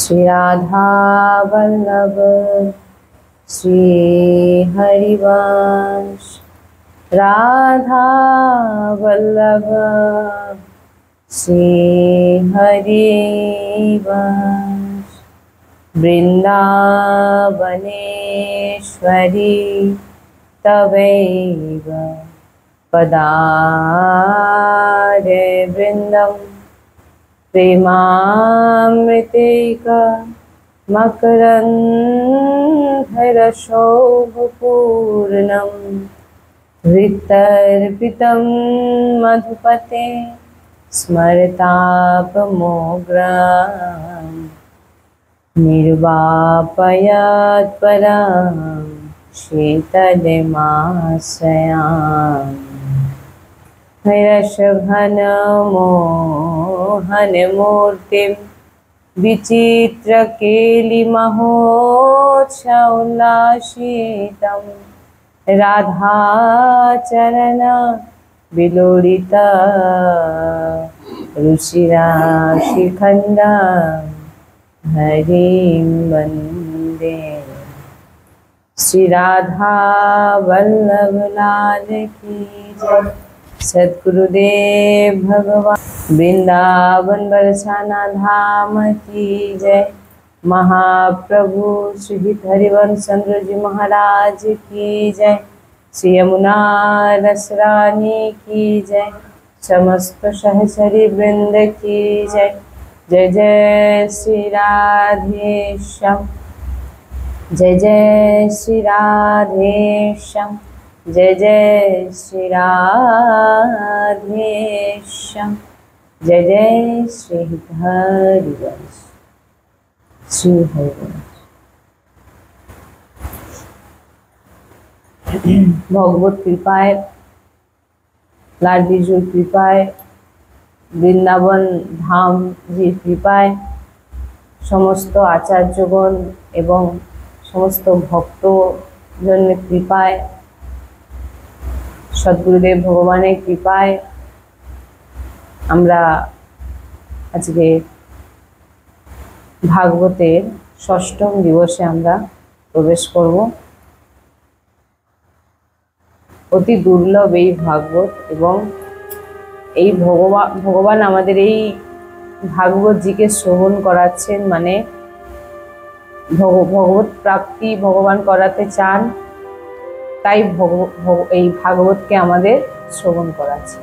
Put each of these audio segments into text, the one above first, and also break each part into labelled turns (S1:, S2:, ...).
S1: श्री राधा वल्लभ श्री हरिवंश राधा वल्लभ श्री हरिवंश वृंदावनेश्वरी तवैव पदारे वृंदम प्रेमामृतेका मकरन्धरशोभपूर्णं हृत्तर्पितं मधुपते स्मरतापमोग्रां निर्वापयात्परां शीतलमाश्रयाम् हर्षघनमोहनमूर्तिं विचित्रकेलिमहोत्सवोल्लासितं राधाचरण विलोलिता रुचिराशिखण्डं हरिं वन्दे। श्री राधा वल्लभ लाल की जय। सद्गुरुदेव भगवान वृंदावन बरसाना धाम की जय। महाप्रभु श्री हरिवंश चंद्र जी महाराज की जय। श्री यमुना रसरानी की जय। समस्त सहचरी वृंद की जय। जय जय श्री राधेश्याम, जय जय श्री राधेश्याम, जय जय श्री राधेश्याम, जय जय श्री हरिवंश श्री हरिवंश। भगवत कृपाয়, লাড্ডুর কৃপায়, বৃন্দাবন ধাম জি কৃপায়, সমস্ত আচার্যগণ এবং সমস্ত ভক্তজনের কৃপায়, সদ্গুরুদেব ভগবানের কৃপায় আমরা আজকে ভাগবতের ষষ্ঠম দিবসে আমরা প্রবেশ করব। অতি দুর্লভ এই ভাগবত এবং এই ভগবান আমাদের এই ভাগবত জিকে শ্রবণ করাচ্ছেন, মানে ভগবত প্রাপ্তি ভগবান করাতে চান, তাই এই ভাগবতকে আমাদের শ্রবণ করাচ্ছে।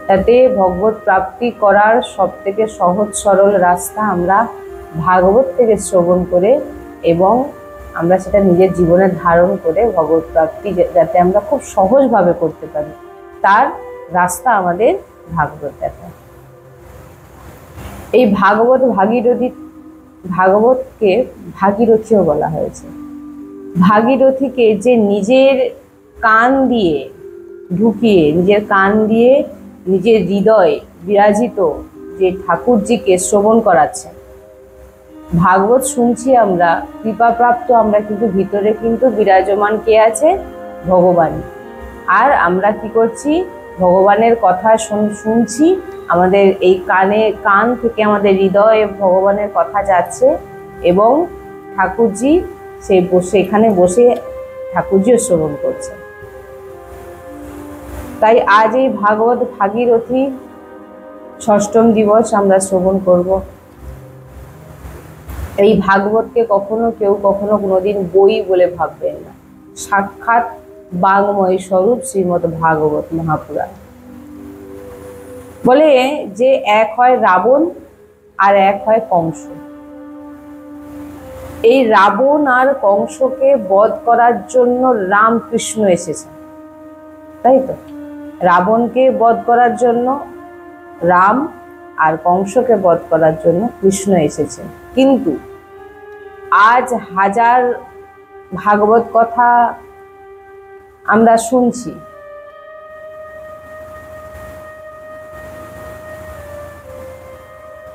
S1: তাতে ভগবত প্রাপ্তি করার সবথেকে সহজ সরল রাস্তা আমরা ভাগবত থেকে শ্রবণ করে এবং আমরা সেটা নিজের জীবনে ধারণ করে ভগবত প্রাপ্তি যাতে আমরা খুব সহজভাবে করতে পারি, তার রাস্তা আমাদের ভাগবত দেখায়। এই ভাগবতকে ভাগীরথীও বলা হয়েছে। ভাগীরথীকে যে নিজের কান দিয়ে ঢুকিয়ে, নিজের কান দিয়ে নিজের হৃদয় বিরাজিত যে ঠাকুরজিকে শ্রবণ করাচ্ছে। ভাগবত শুনছি আমরা, কৃপাপ্রাপ্ত আমরা, কিন্তু ভিতরে কিন্তু বিরাজমান কে আছে? ভগবান। আর আমরা কি করছি? ভগবানের কথা শুনছি, আমাদের এই কান থেকে আমাদের হৃদয়ে ভগবানের কথা যাচ্ছে এবং ঠাকুরজি এখানে বসে ঠাকুরজিও শ্রবণ করছে। তাই আজ এই ভাগবত ভাগীরথী ষষ্ঠম দিবস আমরা শ্রবণ করব। এই ভাগবতকে কেউ কখনো কোনোদিন বই বলে ভাববেন না, সাক্ষাৎ বাংময় স্বরূপ শ্রীমদ ভাগবত মহাপুরাণ। বলে যে এক হয় রাবণ আর এক হয় কংস। এই রাবণ আর কংসকে বধ করার জন্য রামকৃষ্ণ এসেছেন, তাই তো? রাবণকে বধ করার জন্য রাম আর কংসকে বধ করার জন্য কৃষ্ণ এসেছেন। কিন্তু আজ হাজার ভাগবত কথা আমরা শুনছি,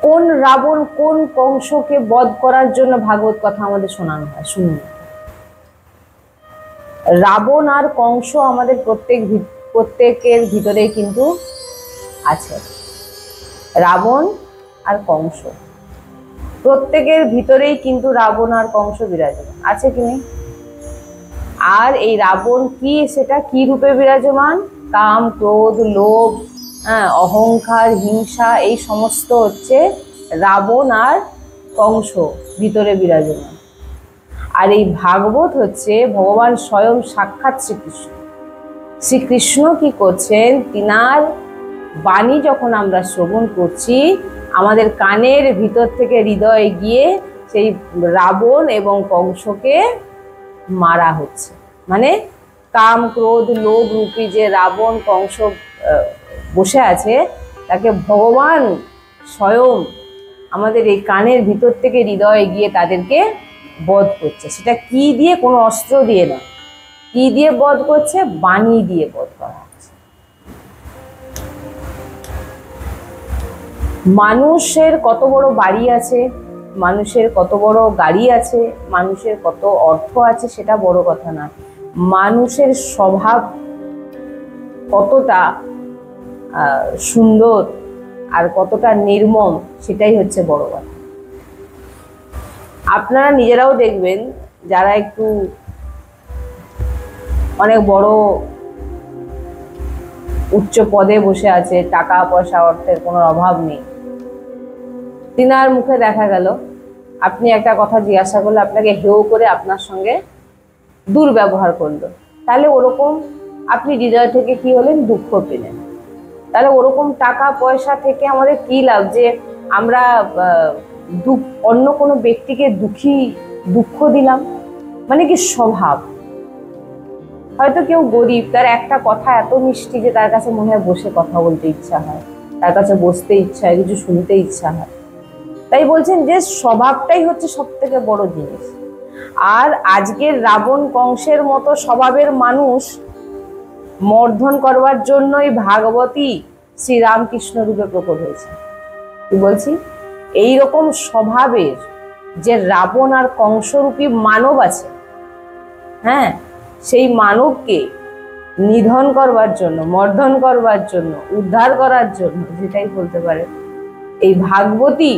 S1: কোন রাবণ কোন কংসকে বধ করার জন্য ভাগবত কথা আমাদের শোনানো হয়? শুনুন, রাবণ আর কংস আমাদের প্রত্যেকের ভিতরে কিন্তু আছে। রাবণ আর কংস প্রত্যেকের ভিতরেই কিন্তু রাবণ আর কংস বিরাজমান আছে কি নেই? আর এই রাবণ কি, সেটা কি রূপে বিরাজমান? কাম, ক্রোধ, লোভ, অহংকার, হিংসা, এই সমস্ত হচ্ছে রাবণ আর কংস ভিতরে বিরাজমান। আর এই ভাগবত হচ্ছে ভগবান স্বয়ং সাক্ষাৎ শ্রীকৃষ্ণ। শ্রীকৃষ্ণ কি করছেন, তিনার বাণী যখন আমরা শ্রবণ করছি, আমাদের কানের ভিতর থেকে হৃদয়ে গিয়ে সেই রাবণ এবং কংসকে মারা হচ্ছে। মানে কাম, ক্রোধ, লোভ রূপী যে রাবণ কংস বসে আছে, তাকে ভগবান স্বয়ং আমাদের এই কানের ভিতর থেকে হৃদয়ে গিয়ে তাদেরকে বধ করছে। সেটা কি দিয়ে? কোনো অস্ত্র দিয়ে না। কি দিয়ে বধ করছে? বাণী দিয়ে বধ করা হচ্ছে। মানুষের কত বড় বাড়ি আছে, মানুষের কত বড় গাড়ি আছে, মানুষের কত অর্থ আছে, সেটা বড় কথা না। মানুষের স্বভাব কতটা সুন্দর আর কতটা নির্মম, সেটাই হচ্ছে বড় কথা। আপনারা নিজেরাও দেখবেন, যারা একটু অনেক বড় উচ্চ পদে বসে আছে, টাকা পয়সা অর্থের কোনো অভাব নেই, তিনার মুখে দেখা গেল আপনি একটা কথা জিজ্ঞাসা করলে আপনাকে হেও করে আপনার সঙ্গে দুর্ব্যবহার করলো, তাহলে ওরকম আপনি হৃদয় থেকে কি হলেন? দুঃখ পেলেন। তাহলে ওরকম টাকা পয়সা থেকে আমাদের কি লাভ, যে আমরা অন্য কোনো ব্যক্তিকে দুঃখ দিলাম? মানে কি স্বভাব। হয়তো কেউ গরিব, তার একটা কথা এত মিষ্টি যে তার কাছে মনে হয় বসে কথা বলতে ইচ্ছা হয়, তার কাছে বসতে ইচ্ছা হয়, কিছু শুনতে ইচ্ছা হয়। তাই বলছেন যে স্বভাবটাই হচ্ছে সব থেকে বড় জিনিস। আর আজকের রাবণ কংসের মতো স্বভাবের মানুষ মর্ধন করবার জন্যই ভাগবতী শ্রীরামকৃষ্ণ রূপে প্রকট হয়েছে। কি বলছি? এইরকম স্বভাবের যে রাবণ আর কংসরূপী মানব আছে, হ্যাঁ, সেই মানবকে নিধন করবার জন্য, মর্ধন করবার জন্য, উদ্ধার করার জন্য, যেটাই বলতে পারে, এই ভাগবতী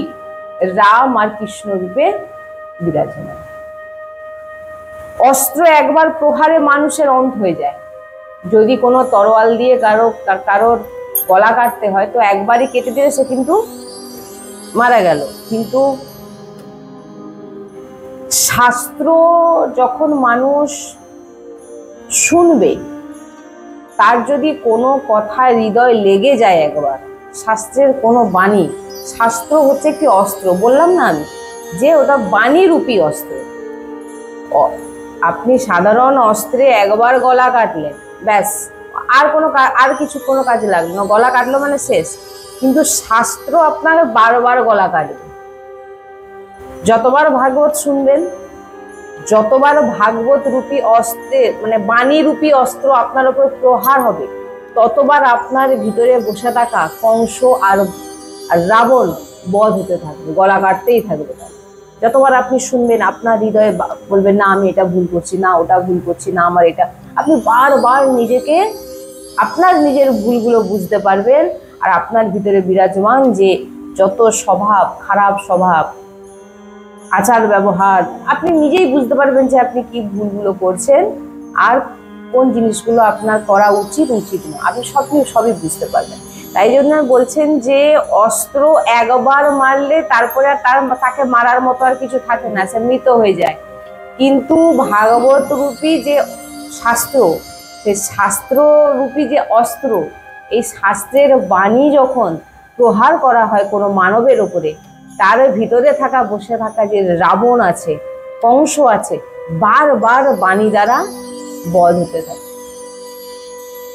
S1: রাম আর কৃষ্ণ রূপে বিরাজমান। অস্ত্র একবার প্রহারে মানুষের অন্ত হয়ে যায়। যদি কোনো তরোয়াল দিয়ে কারোর গলা কাটতে হয়, তো একবারই কেটে দিলে সে কিন্তু মারা গেল। কিন্তু শাস্ত্র যখন মানুষ শুনবে, তার যদি কোনো কথা হৃদয় লেগে যায় একবার, শাস্ত্রের কোনো বাণী, শাস্ত্র হচ্ছে একটি অস্ত্র, বললাম না আমি যে ওটা বাণী রূপী অস্ত্র। আপনি সাধারণ অস্ত্রে একবার গলা কাটলেন, ব্যাস, আর কিছু কোনো কাজে লাগলো না, গলা কাটলো মানে শেষ। কিন্তু শাস্ত্র আপনাকে বারবার গলা কাটবে। যতবার ভাগবত শুনবেন, যতবার ভাগবত রূপী অস্ত্রে মানে বাণী রূপী অস্ত্র আপনার উপর প্রহার হবে, ততবার আপনার ভিতরে বসে থাকা কংস আর রাবণ বধ হতে থাকবে, গলা কাটতেই থাকবে। যতবার আপনি শুনবেন, আপনার হৃদয়ে বলবেন, না আমি এটা ভুল করছি, না ওটা ভুল করছি, না আমার এটা। আপনি বারবার নিজেকে, আপনার নিজের ভুলগুলো বুঝতে পারবেন। আর আপনার ভিতরে বিরাজমান যে যত স্বভাব, খারাপ স্বভাব, আচার ব্যবহার, আপনি নিজেই বুঝতে পারবেন যে আপনি কি ভুলগুলো করছেন আর কোন জিনিসগুলো আপনার করা উচিত না। আপনি সবই বুঝতে পারবেন। তাই জন্য বলছেন যে অস্ত্র একবার মারলে তারপরে আর তাকে মারার মতো আর কিছু থাকে না, সে মৃত হয়ে যায়। কিন্তু ভাগবত রূপী যে শাস্ত্র, সেই শাস্ত্র রূপী যে অস্ত্র, এই শাস্ত্রের বাণী যখন প্রহার করা হয় কোনো মানবের উপরে, তার ভিতরে বসে থাকা যে রাবণ আছে, কংস আছে, বারবার বাণী দ্বারা বধ হতে থাকে।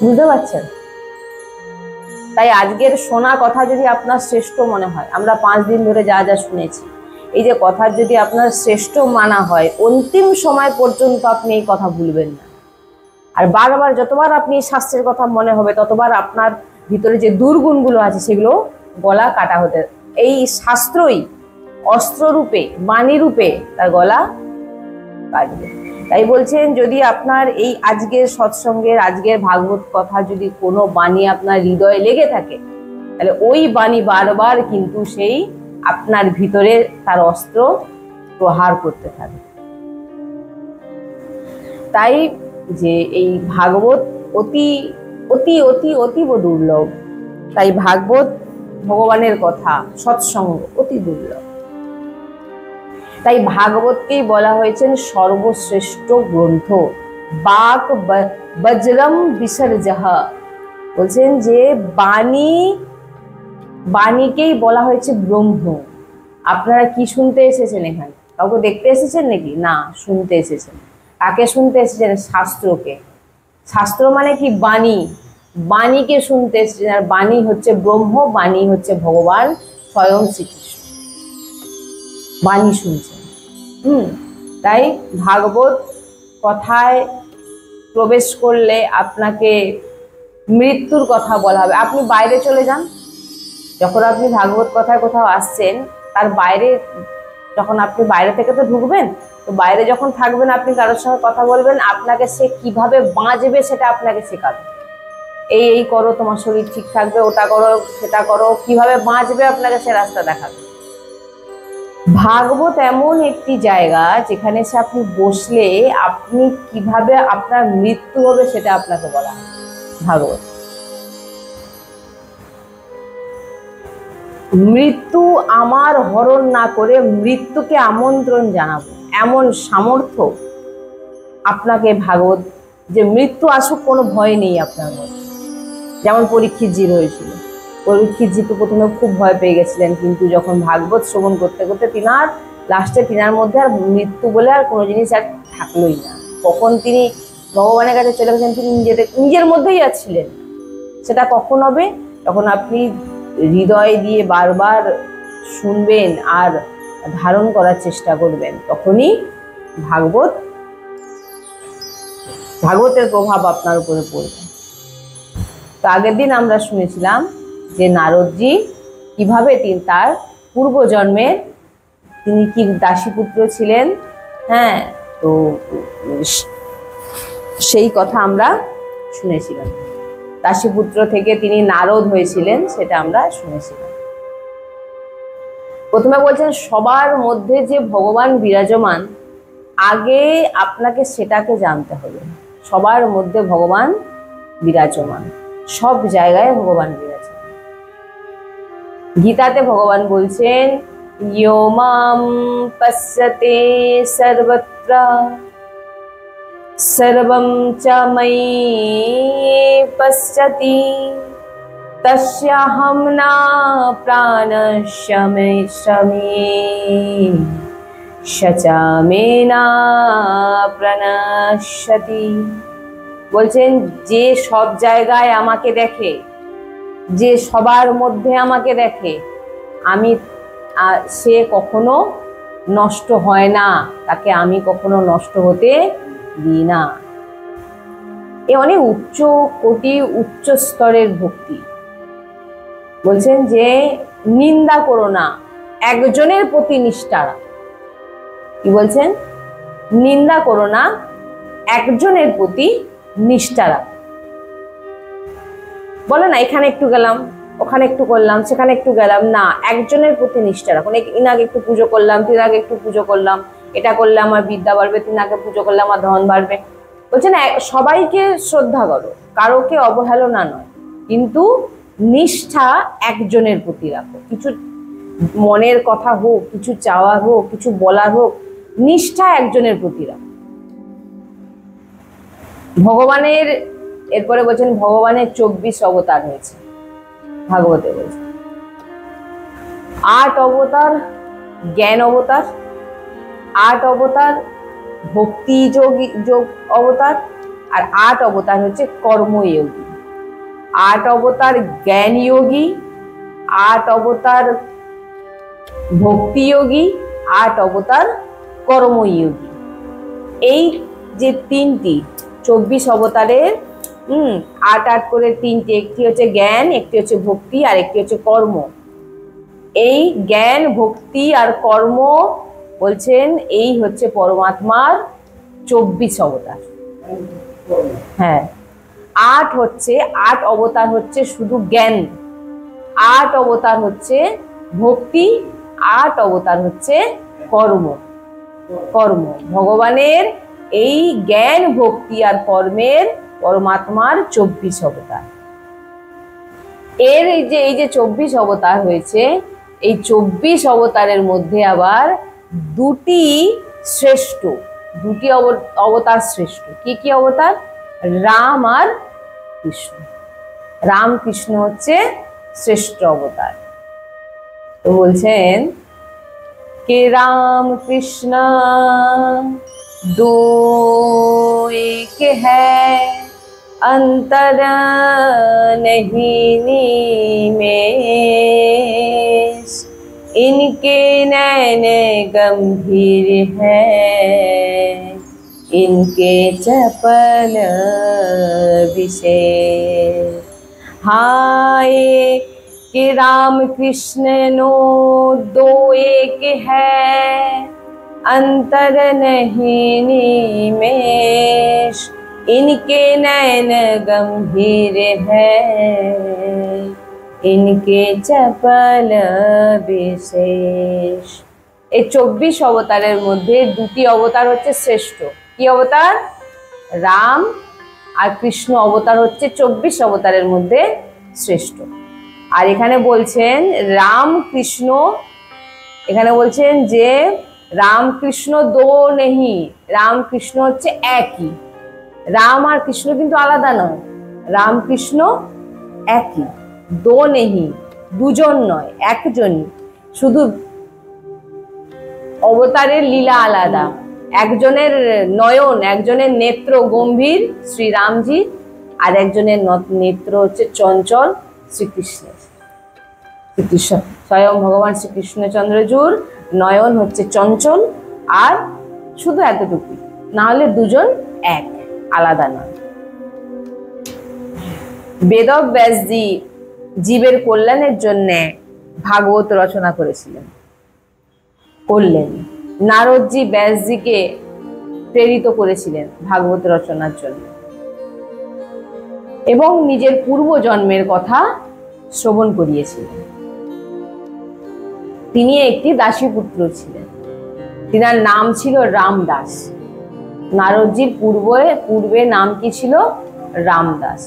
S1: বুঝতে পারছেন? তাই আজকের শোনা কথা যদি আপনার শ্রেষ্ঠ মনে হয়, আমরা 5 দিন ধরে যা যা শুনেছি, এই যে কথা যদি আপনার শ্রেষ্ঠ মানা হয়, অন্তিম সময় পর্যন্ত আপনি এই কথা ভুলবেন না। আর বারবার যতবার আপনি শাস্ত্রের কথা মনে হবে, ততবার আপনার ভিতরে যে দুর্গুণগুলো আছে সেগুলো গলা কাটা হতে, এই শাস্ত্রই অস্ত্ররূপে, বাণী রূপে তার গলা কাটবে। তাই বলছেন, যদি আপনার এই আজকের সৎসঙ্গের, আজকের ভাগবত কথা যদি কোনো বাণী আপনার হৃদয়ে লেগে থাকে, তাহলে ওই বাণী বারবার কিন্তু সেই আপনার ভিতরে তার অস্ত্র প্রহার করতে থাকে। তাই যে এই ভাগবত অতি অতি অতি অতীব দুর্লভ। তাই ভাগবত ভগবানের কথা, সৎসঙ্গ অতি দুর্লভ। তাই ভাগবতকেই বলা হয়েছেন সর্বশ্রেষ্ঠ গ্রন্থ। বাক বজ্রম বিসর্জহ, বলছেন যে বাণীকেই বলা হয়েছে ব্রহ্ম। আপনারা কি শুনতে এসেছেন এখানে? কাউকে দেখতে এসেছেন নাকি? না, শুনতে এসেছেন। কাকে শুনতে এসেছেন? শাস্ত্রকে। শাস্ত্র মানে কি? বাণী। বাণীকে শুনতে এসেছেন। আর বাণী হচ্ছে ব্রহ্ম, বাণী হচ্ছে ভগবান স্বয়ং শ্রীকৃষ্ণ। বাণী শুনছেন। তাই ভাগবত কথায় প্রবেশ করলে আপনাকে মৃত্যুর কথা বলা হবে। আপনি বাইরে চলে যান, যখন আপনি ভাগবত কথায় কোথাও আসছেন, তার বাইরে যখন আপনি বাইরে থেকে তো ঢুকবেন, তো বাইরে যখন থাকবেন আপনি কারোর সঙ্গে কথা বলবেন, আপনাকে সে কিভাবে বাঁচবে সেটা আপনাকে শেখাবে। এই করো, তোমার শরীর ঠিক থাকবে, ওটা করো, সেটা করো, কিভাবে বাঁচবে আপনাকে সে রাস্তা দেখাবে। ভাগবত এমন একটি জায়গা যেখানে সে আপনি বসলে আপনি কিভাবে আপনার মৃত্যু হবে সেটা আপনাকে বলা হয়। ভাগবত মৃত্যু আমার হরণ না করে মৃত্যুকে আমন্ত্রণ জানাবো, এমন সামর্থ্য আপনাকে ভাগবত, যে মৃত্যু আসুক কোনো ভয় নেই আপনার মধ্যে। যেমন পরীক্ষিতজির হয়েছিল। পরীক্ষিতজি তো প্রথমে খুব ভয় পেয়ে গেছিলেন, কিন্তু যখন ভাগবত শ্রবণ করতে করতে তিনার লাস্টে তিনার মধ্যে আর মৃত্যু বলে আর কোনো জিনিস আর থাকলোই না। কখন তিনি ভগবানের কাছে চলে গেছেন, তিনি নিজের মধ্যেই আর ছিলেন। সেটা কখন হবে? যখন আপনি হৃদয় দিয়ে বারবার শুনবেন আর ধারণ করার চেষ্টা করবেন, তখনই ভাগবতের প্রভাব আপনার উপরে পড়বে। তো আগের দিন আমরা শুনেছিলাম যে নারদজি কিভাবে তিনি তার পূর্বজন্মে তিনি কি দাসীপুত্র ছিলেন। হ্যাঁ, তো সেই কথা আমরা শুনেছিলাম। দাসীপুত্র থেকে তিনি নারদ হয়েছিলেন, সেটা আমরা শুনেছিলাম। প্রথমে বলছেন সবার মধ্যে যে ভগবান বিরাজমান, আগে আপনাকে সেটাকে জানতে হবে। সবার মধ্যে ভগবান বিরাজমান, সব জায়গায় ভগবান বিরাজমান। গীতাতে ভগবান বলছেন ইয়ো মাম পশ্যতে সর্বত্র সর্বং চ ময়ি পশ্যতি তস্যাহং ন প্রাণস্যমি সচামে না প্রণশ্যতি। বলছেন যে সব জায়গায় আমাকে দেখে, যে সবার মধ্যে আমাকে দেখে, সে কখনো নষ্ট হয় না, তাকে আমি কখনো নষ্ট হতে দিই না। এ অনেক উচ্চ কোটি, উচ্চ স্তরের ভক্তি। বলছেন যে নিন্দা করো না, একজনের প্রতি নিষ্ঠা। কি বলছেন? নিন্দা করো না, একজনের প্রতি নিষ্ঠা রাখো। বলে না এখানে একটু গেলাম, ওখানে একটু করলাম, সেখানে একটু গেলাম না, একজনের প্রতি নিষ্ঠা রাখো। ইনাকে একটু পুজো করলাম, তিনাকে একটু পুজো করলাম, এটা করলে আমার বিদ্যা বাড়বে, তিনাকে পুজো করলে আমার ধন বাড়বে। বলছেন সবাইকে শ্রদ্ধা করো, কারোকে অবহেলনা নয়, কিন্তু নিষ্ঠা একজনের প্রতি রাখো। কিছু মনের কথা হোক, কিছু চাওয়ার হোক, কিছু বলার হোক, নিষ্ঠা একজনের প্রতি রাখো। ভগবানের এরপরে বলছেন ভগবানের 24 অবতার হয়েছে। ভাগবতে বলছে 8 অবতার জ্ঞান অবতার, 8 অবতার ভক্তি যোগ অবতার, আর 8 অবতার হচ্ছে কর্মযোগী। 8 অবতার জ্ঞান যোগী, 8 অবতার ভক্তি যোগী, 8 অবতার কর্মযোগী। এই যে 3টি 24 অবতারের 8 করে 3টে, একটি হচ্ছে জ্ঞান, একটি হচ্ছে ভক্তি, আর একটি হচ্ছে কর্ম। এই জ্ঞান, ভক্তি আর কর্ম বলছেন এই হচ্ছে পরমাত্মার 24 অবতার। হ্যাঁ, 8 অবতার হচ্ছে শুধু জ্ঞান, 8 অবতার হচ্ছে ভক্তি, 8 অবতার হচ্ছে কর্ম। কর্ম ভগবানের এই জ্ঞান ভক্তি আর কর্মের পরমাত্মার 24 অবতার। এর এই যে 24 অবতার হয়েছে, এই 24 অবতারের মধ্যে আবার দুটি শ্রেষ্ঠ, দুটি অবতার শ্রেষ্ঠ। কি কি অবতার? রাম আর কৃষ্ণ। রাম কৃষ্ণ হচ্ছে শ্রেষ্ঠ অবতার। তো বলছেন कि राम कृष्ण दो एक है, अंतर नहीं निमेष, इनके नैन गंभीर है, इनके चपल विशेष। हाय कि राम कृष्ण नो दो एक है, अंतर नहीं निमेष, इनके नैन गंभीर है, इनके चपल विशेष। এই 24 অবতারের মধ্যে দুটি অবতার হচ্ছে শ্রেষ্ঠ। কি অবতার? রাম আর কৃষ্ণ অবতার হচ্ছে 24 অবতারের মধ্যে শ্রেষ্ঠ। আর এখানে বলছেন রাম কৃষ্ণ, এখানে বলছেন যে রাম কৃষ্ণ দো নেহি, রাম কৃষ্ণ হচ্ছে একই। রাম আর কৃষ্ণ কিন্তু আলাদা নয়, রাম কৃষ্ণ একই। দো নেহি, দুজন নয়, একজনই, শুধু অবতারের লীলা আলাদা। একজনের নয়ন, একজনের নেত্র গম্ভীর শ্রীরামজি, আর একজনের নেত্র হচ্ছে চঞ্চল শ্রীকৃষ্ণের। শ্রীকৃষ্ণ স্বয়ং ভগবান শ্রীকৃষ্ণচন্দ্রজুর নয়ন হচ্ছে চঞ্চল, আর শুধু এতটুকুই, না হলে দুজন এক, আলাদা নয়। বেদব্যাসজি জীবের কল্যাণের জন্য ভাগবত রচনা করেছিলেন, করলেন। নারদজি ব্যাসজিকে প্রেরিত করেছিলেন ভাগবত রচনার জন্য, এবং নিজের পূর্ব জন্মের কথা শ্রবণ করিয়েছিলেন। তিনি একটি দাসীপুত্র ছিলেন, তিনার নাম ছিল রামদাস। নারদজির পূর্বে নাম কি ছিল? রামদাস।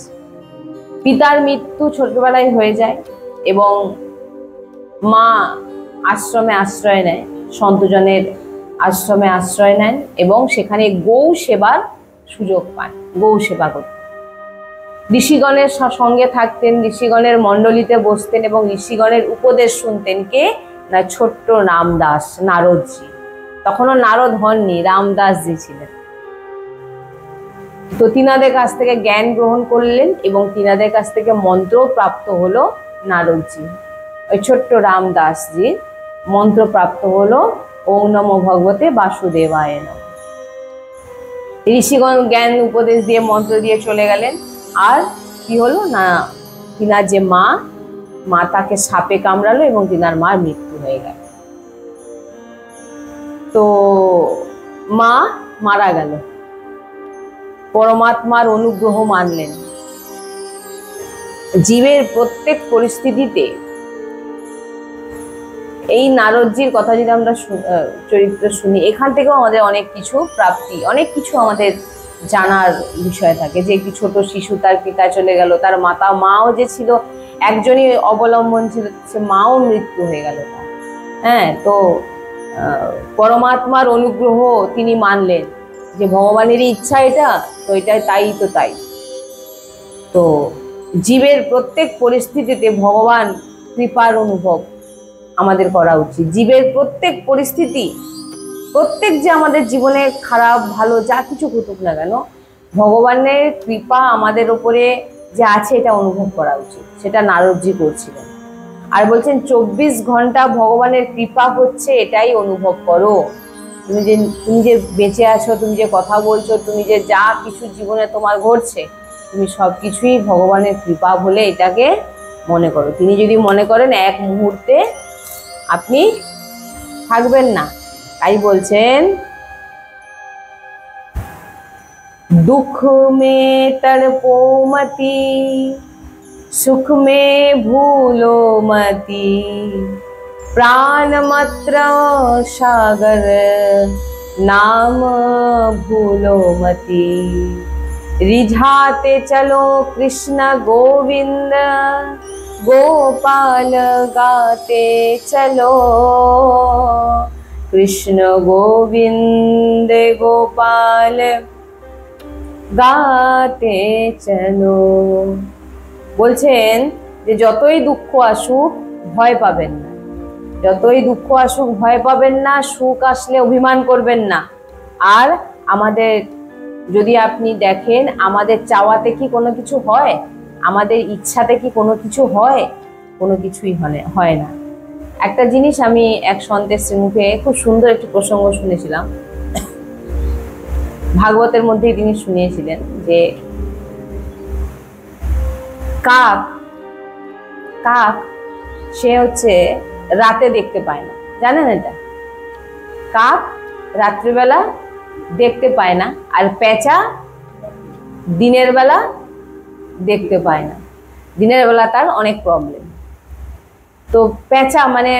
S1: পিতার মৃত্যু ছোটবেলায় হয়ে যায় এবং মা আশ্রমে আশ্রয় নেয়, সন্তজনের আশ্রমে আশ্রয় নেন এবং সেখানে গৌ সেবার সুযোগ পান, গৌ সেবা করতেন। ঋষিগণের সঙ্গে থাকতেন, ঋষিগণের মণ্ডলীতে বসতেন এবং ঋষিগণের উপদেশ শুনতেন। কে না? ছোট্ট রামদাস, নারদজি। তখনও নারদ হননি, রামদাসজি ছিলেন। তো তিনাদের কাছ থেকে জ্ঞান গ্রহণ করলেন এবং তিনাদের কাছ থেকে মন্ত্র প্রাপ্ত হলো নারদজি। ওই ছোট্ট রামদাসজি মন্ত্র প্রাপ্ত হলো ওম নমো ভগবতে বাসুদেবায় নমঃ। ঋষিগণ জ্ঞান উপদেশ দিয়ে মন্ত্র দিয়ে চলে গেলেন। আর কি হলো না, তিনার যে মা তাকে সাপে কামড়ালো এবং তিনার মার মৃত্যু হয়ে গেল। তো মা মারা গেল, পরমাত্মার অনুগ্রহ মানলেন। জীবের প্রত্যেক পরিস্থিতিতে এই নারদজির কথা যদি আমরা চরিত্র শুনি, এখান থেকেও আমাদের অনেক কিছু প্রাপ্তি, অনেক কিছু আমাদের জানার বিষয় থাকে। যে একটি ছোট শিশু, তার পিতা চলে গেল, তার মাও যে ছিল একজনই অবলম্বন ছিল, সে মাও মৃত্যু হয়ে গেল তার। হ্যাঁ, তো পরমাত্মার অনুগ্রহ তিনি মানলেন যে ভগবানেরই ইচ্ছা এটা, তো এটা তাই, তো তাই। তো জীবের প্রত্যেক পরিস্থিতিতে ভগবান কৃপার অনুভব আমাদের করা উচিত। জীবের প্রত্যেক পরিস্থিতি, প্রত্যেক যে আমাদের জীবনে খারাপ ভালো যা কিছু ঘটুক না কেন, ভগবানের কৃপা আমাদের উপরে যে আছে এটা অনুভব করা উচিত। সেটা নারদজি করছিলেন। আর বলছেন 24 ঘন্টা ভগবানের কৃপা হচ্ছে, এটাই অনুভব করো। তুমি যে বেঁচে আছো, তুমি যে কথা বলছো, তুমি যে যা কিছু জীবনে তোমার ঘটছে, তুমি সব কিছুই ভগবানের কৃপা বলে এটাকে মনে করো। তিনি যদি মনে করেন এক মুহূর্তে আপনি থাকবেন না, তাই বলছেন दुख में तड़पो मती, सुख में भूलो मती, प्राणमात्र सागर नाम भूलो मती, रिझाते चलो कृष्ण गोविंद गोपाल गाते चलो, कृष्ण गोविंद गोपाल गाते चलो। বলছেন যে যতই দুঃখ আসুক ভয় পাবেন না, যতই দুঃখ আসুক ভয় পাবেন না, সুখ আসলে অভিমান করবেন না। আর আমাদের যদি আপনি দেখেন আমাদের চাওয়াতে কি কোনো কিছু হয়, আমাদের ইচ্ছাতে কি কোনো কিছু হয়, কোনো কিছুই হয় না। একটা জিনিস আমি এক সন্তের মুখে খুব সুন্দর একটি প্রসঙ্গ শুনেছিলাম, ভাগবতের মধ্যেই তিনি শুনিয়েছিলেন যে কাক কাক সে হচ্ছে রাতে দেখতে পায় না, জানেন এটা? কাক রাত্রিবেলা দেখতে পায় না, আর পেঁচা দিনের বেলা দেখতে পায় না। দিনের বেলা তার অনেক প্রবলেম। তো পেঁচা মানে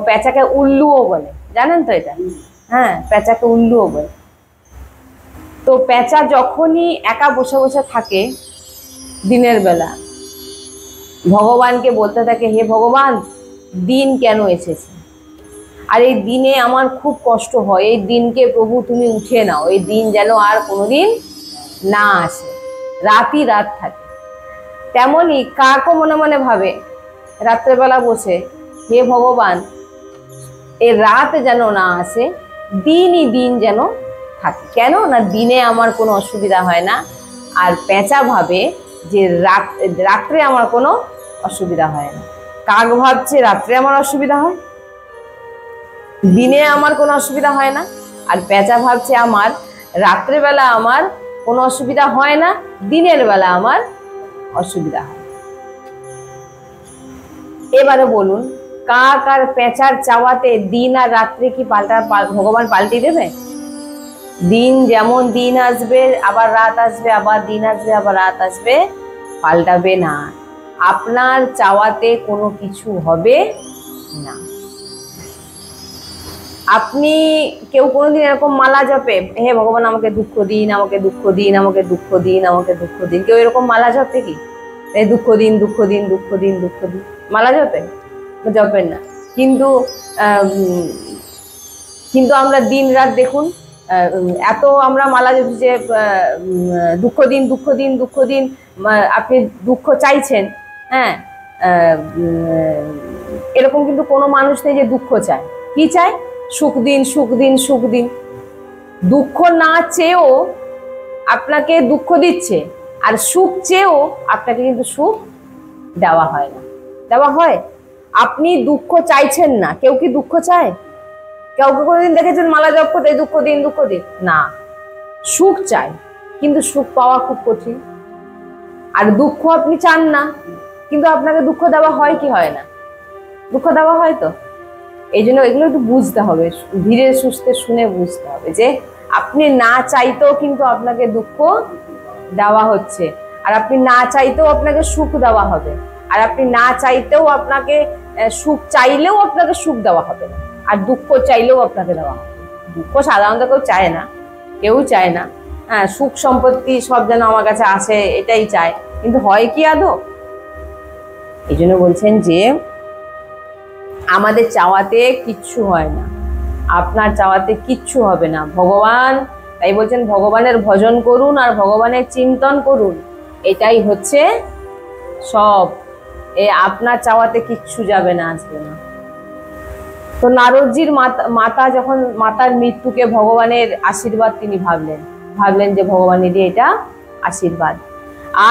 S1: পেঁচাকে উল্লুও বলে, জানেন তো এটা? হ্যাঁ, পেঁচাকে উল্লুও বলে। তো পেঁচা যখনই একা বসে বসে থাকে দিনের বেলা, ভগবানকে বলতে থাকে, হে ভগবান, দিন কেন এসেছে? আর এই দিনে আমার খুব কষ্ট হয়, এই দিনকে প্রভু তুমি উঠিয়ে নাও, এই দিন যেন আর কোনোদিন না আসে, রাতই রাত থাকে। তেমনই কাকও মনে মনে ভাবে রাত্রেবেলা বসে, হে ভগবান, এই রাত যেন না আসে, দিনই দিন যেন থাকে। কেন না দিনে আমার কোনো অসুবিধা হয় না, আর পেঁচা ভাবে যে রাত্রে আমার কোনো অসুবিধা হয় না। কাক ভাবছে রাত্রে আমার অসুবিধা হয়, দিনে আমার কোনো অসুবিধা হয় না, আর পেঁচা ভাবছে আমার রাত্রেবেলা আমার কোনো অসুবিধা হয় না, দিনের বেলা আমার অসুবিধা হয়। এবারে বলুন, কাক আর পেঁচার চাওয়াতে দিন আর রাত্রে কি ভগবান পাল্টে দেবে? দিন যেমন দিন আসবে আবার রাত আসবে, আবার দিন আসবে আবার রাত আসবে, পাল্টাবে না। আপনার চাওয়াতে কোনো কিছু হবে না। আপনি কেউ কোনোদিন এরকম মালা জপে, হে ভগবান আমাকে দুঃখ দিন, আমাকে দুঃখ দিন, আমাকে দুঃখ দিন, আমাকে দুঃখ দিন? কেউ এরকম মালা জপে কি? এই দুঃখ দিন, দুঃখ দিন, দুঃখ দিন, দুঃখ দিন মালা জপে? জপেন না। কিন্তু কিন্তু আমরা দিন রাত দেখুন এত আমরা মালা জপি যে দুঃখ দিন, দুঃখ দিন, দুঃখ দিন। আপনি দুঃখ চাইছেন, হ্যাঁ, এরকম কিন্তু কোনো মানুষ নেই যে দুঃখ চায়। কি চায়? সুখ দিন, সুখ দিন, সুখ দিন। দুঃখ না চেয়েও আপনাকে দুঃখ দিচ্ছে, আর সুখ চেয়েও আপনাকে কিন্তু সুখ দেওয়া হয় না। দেওয়া হয়? আপনি দুঃখ চাইছেন না। কেউ কি দুঃখ চায়? কাউকে কোনোদিন দেখেছেন মালা জপ করতে দুঃখ দিন, দুঃখ দিন? না, সুখ চাই, কিন্তু সুখ পাওয়া খুব কঠিন। আর দুঃখ আপনি চান না, কিন্তু আপনাকে দুঃখ দেওয়া হয় কি হয় না? দুঃখ দেওয়া হয় তো। এই জন্য এগুলো একটু বুঝতে হবে, ধীরে সুস্থে শুনে বুঝতে হবে যে আপনি না চাইতেও কিন্তু আপনাকে দুঃখ দেওয়া হচ্ছে, আর আপনি না চাইতেও আপনাকে সুখ দেওয়া হবে, আর আপনি না চাইতেও আপনাকে সুখ চাইলেও আপনাকে সুখ দেওয়া হবে না, আর দুঃখ চাইলেও আপনাকে দেওয়া হবে। দুঃখ সাধারণত কেউ চায় না, কেউ চায় না। হ্যাঁ, সুখ সম্পত্তি সব যেন আমার কাছে আসে, এটাই চায়, কিন্তু হয় কি আদৌ? এই জন্য বলছেন যে আমাদের চাওয়াতে কিচ্ছু হয় না, আপনার চাওয়াতে কিচ্ছু হবে না। ভগবান তাই বলছেন ভগবানের ভজন করুন আর ভগবানের চিন্তন করুন, এটাই হচ্ছে সব। আপনার চাওয়াতে কিচ্ছু যাবে না, আসবে না। তো নারদজির মাতা যখন মাতার মৃত্যুকে ভগবানের আশীর্বাদ তিনি ভাবলেন যে ভগবানেরই এটা আশীর্বাদ।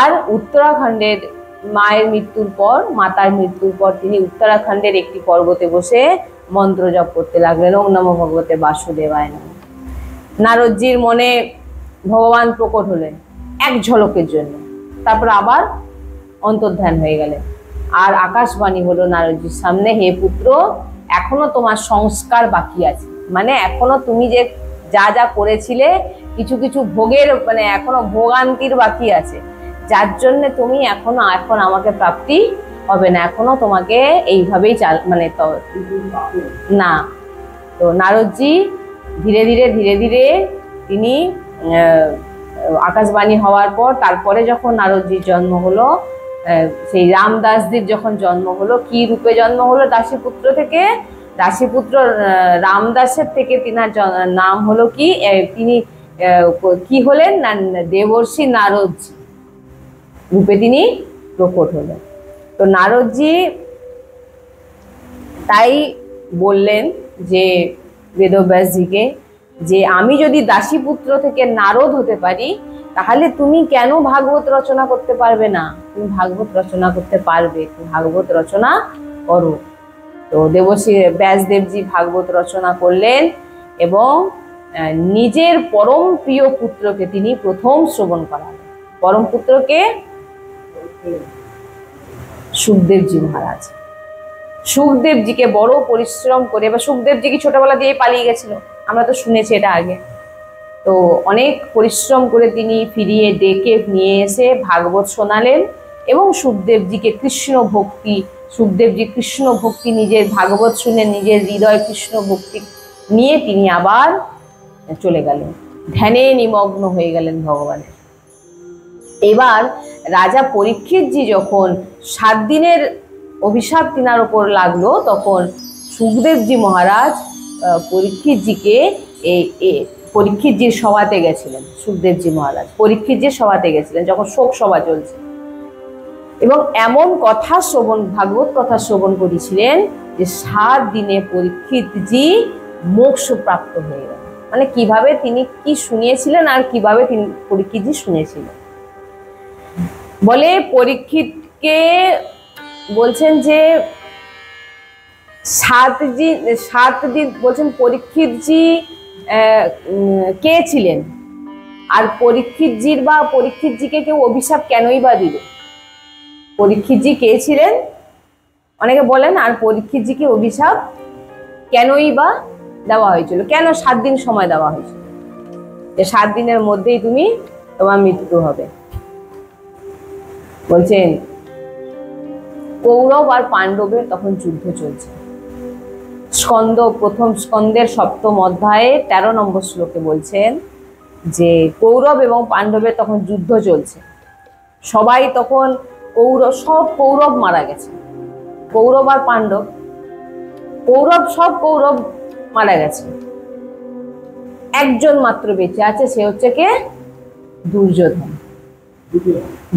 S1: আর উত্তরাখণ্ডের মায়ের মৃত্যুর পর, মাতার মৃত্যুর পর তিনি উত্তরাখণ্ডের একটি পর্বতে বসে মন্ত্র জপ করতে লাগলেন, ওম নমো ভগবতে বাসুদেবায় নমঃ। নারদজির মনে ভগবান প্রকট হলেন এক ঝলকের জন্য, তারপর আবার অন্তর্ধান হয়ে গেলেন। আর আকাশবাণী হলো নারদজির সামনে, হে পুত্র, এখনো তোমার সংস্কার বাকি আছে, মানে এখনো তুমি যে যা যা করেছিলে কিছু কিছু ভোগের মানে এখনো ভোগান্তির বাকি আছে, যার জন্য তুমি এখন আমাকে প্রাপ্তি হবে না, এখনো তোমাকে এইভাবেই মানে না। তো নারদজি ধীরে ধীরে ধীরে ধীরে তিনি আকাশবাণী হওয়ার পর তারপরে যখন নারদজির জন্ম হলো, সেই রামদাসজির যখন জন্ম হলো, কি রূপে জন্ম হলো? দাসীপুত্র থেকে, দাসীপুত্র রামদাসের থেকে তিনার নাম হলো কি, তিনি কি হলেন না দেবর্ষি নারদজি রূপে তিনি প্রকট হলেন। তো নারদজি তাই বললেন যে বেদব্যাসজিকে যে আমি যদি দাসীপুত্র থেকে নারদ হতে পারি, তাহলে তুমি কেন ভাগবত রচনা করতে পারবে না? তুমি ভাগবত রচনা করতে পারবে, তুমি ভাগবত রচনা করো। তো দেবশ্রী ব্যাসদেবজি ভাগবত রচনা করলেন এবং নিজের পরম প্রিয় পুত্রকে তিনি প্রথম শ্রবণ করালেন। পরম পুত্রকে সুখদেবজি মহারাজ। সুখদেবজিকে বড় পরিশ্রম করে, এবার সুখদেবজি কি ছোটবেলা দিয়ে পালিয়ে গেছিল, আমরা তো শুনেছি এটা আগে। তো অনেক পরিশ্রম করে তিনি ফিরিয়ে ডেকে নিয়ে এসে ভাগবত শোনালেন এবং সুখদেবজিকে কৃষ্ণ ভক্তি নিজের ভাগবত শুনে নিজের হৃদয় কৃষ্ণ ভক্তি নিয়ে তিনি আবার চলে গেলেন, ধ্যানে নিমগ্ন হয়ে গেলেন ভগবানের। এবার রাজা পরীক্ষিতজি যখন 7 দিনের অভিশাপ তিনার ওপর লাগলো, তখন সুখদেবজি মহারাজ পরীক্ষিতজির সভাতে গেছিলেন। সুখদেবজি মহারাজ পরীক্ষিতজির সভাতে গেছিলেন যখন শোক সভা চলছে, এবং এমন ভাগবত কথা শ্রবণ করেছিলেন যে 7 দিনে পরীক্ষিতজি মোক্ষ প্রাপ্ত হয়ে গেলেন। মানে কিভাবে তিনি কি শুনিয়েছিলেন আর কিভাবে তিনি পরীক্ষিতজি শুনেছিলেন। বলে পরীক্ষিতকে বলছেন যে 7 দিন বলছেন পরীক্ষিতজি কে ছিলেন, আর পরীক্ষিতজিকে কেউ অভিশাপ কেনই বা দিল? পরীক্ষিতজি কে ছিলেন অনেকে বলেন, আর পরীক্ষিতজিকে অভিশাপ কেনই বা দেওয়া হয়েছিল, কেন 7 দিন সময় দেওয়া হয়েছিল যে 7 দিনের মধ্যেই তোমার মৃত্যু হবে। বলছেন কৌরব আর পাণ্ডবের তখন যুদ্ধ চলছে। প্রথম স্কন্দের 7ম অধ্যায়ে 13 নম্বর শ্লোকে বলছেন যে কৌরব এবং পাণ্ডবের তখন যুদ্ধ চলছে। সবাই তখন সব কৌরব মারা গেছে, কৌরব আর পাণ্ডব, সব কৌরব মারা গেছে, একজন মাত্র বেঁচে আছে, সে হচ্ছে কে?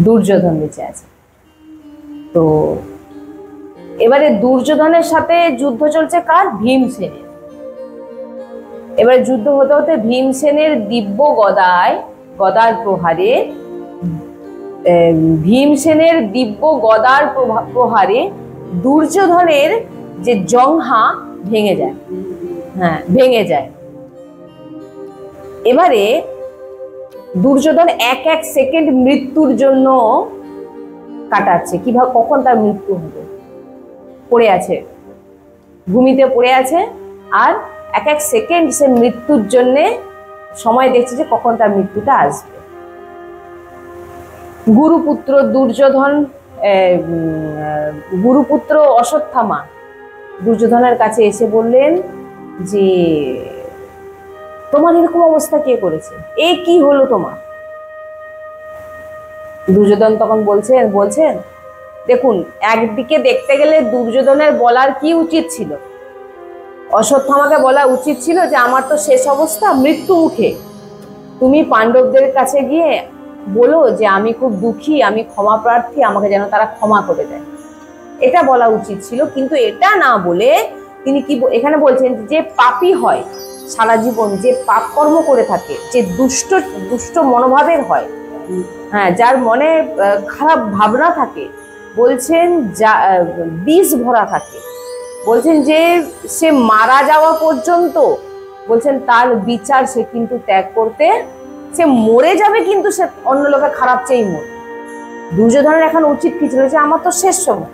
S1: দুর্যোধন বেঁচে আছে। তো এবারে দুর্যোধনের সাথে যুদ্ধ চলছে কার? ভীমসেনের। এবারে যুদ্ধ হতে হতে ভীমসেনের দিব্য গদার প্রহারে দুর্যোধনের যে জঙ্ঘা ভেঙে যায়। এবারে দুর্যোধন এক সেকেন্ড মৃত্যুর জন্য কাটাচ্ছে, কিভাবে কখন তার মৃত্যু হবে। পড়ে আছে, ভূমিতে পড়ে আছে, আর এক সেকেন্ড সে মৃত্যুর জন্য সময় দেখছে যে কখন তার মৃত্যুটা আসবে। গুরুপুত্র অশ্বত্থামা দুর্যোধনের কাছে এসে বললেন যে তোমার এরকম অবস্থা কে করেছে, এ কি হলো তোমার? দুর্যোধন তখন বলছেন দেখুন, একদিকে দেখতে গেলে দুর্যোধনের বলার কি উচিত ছিল? অশ্বত্থামাকে বলা উচিত ছিল যে আমার তো শেষ অবস্থা, মৃত্যু মুখে, তুমি পাণ্ডবদের কাছে গিয়ে বলো যে আমি খুব দুঃখী, আমি ক্ষমা প্রার্থী, আমাকে যেন তারা ক্ষমা করে দেয়, এটা বলা উচিত ছিল। কিন্তু এটা না বলে তিনি কি এখানে বলছেন, যে পাপী হয় সারা জীবন, যে পাপ কর্ম করে থাকে, যে দুষ্ট মনোভাবের হয়, হ্যাঁ, যার মনে খারাপ ভাবনা থাকে, বলছেন বিষ ভরা থাকে, বলছেন যে সে মারা যাওয়া পর্যন্ত বলছেন তার বিচার সে কিন্তু ত্যাগ করতে, সে মরে যাবে কিন্তু সে অন্য লোকে খারাপ চেয়েই মরে। দুর্যোধনের এখন উচিত কি ছিল যে আমার তো শেষ সময়,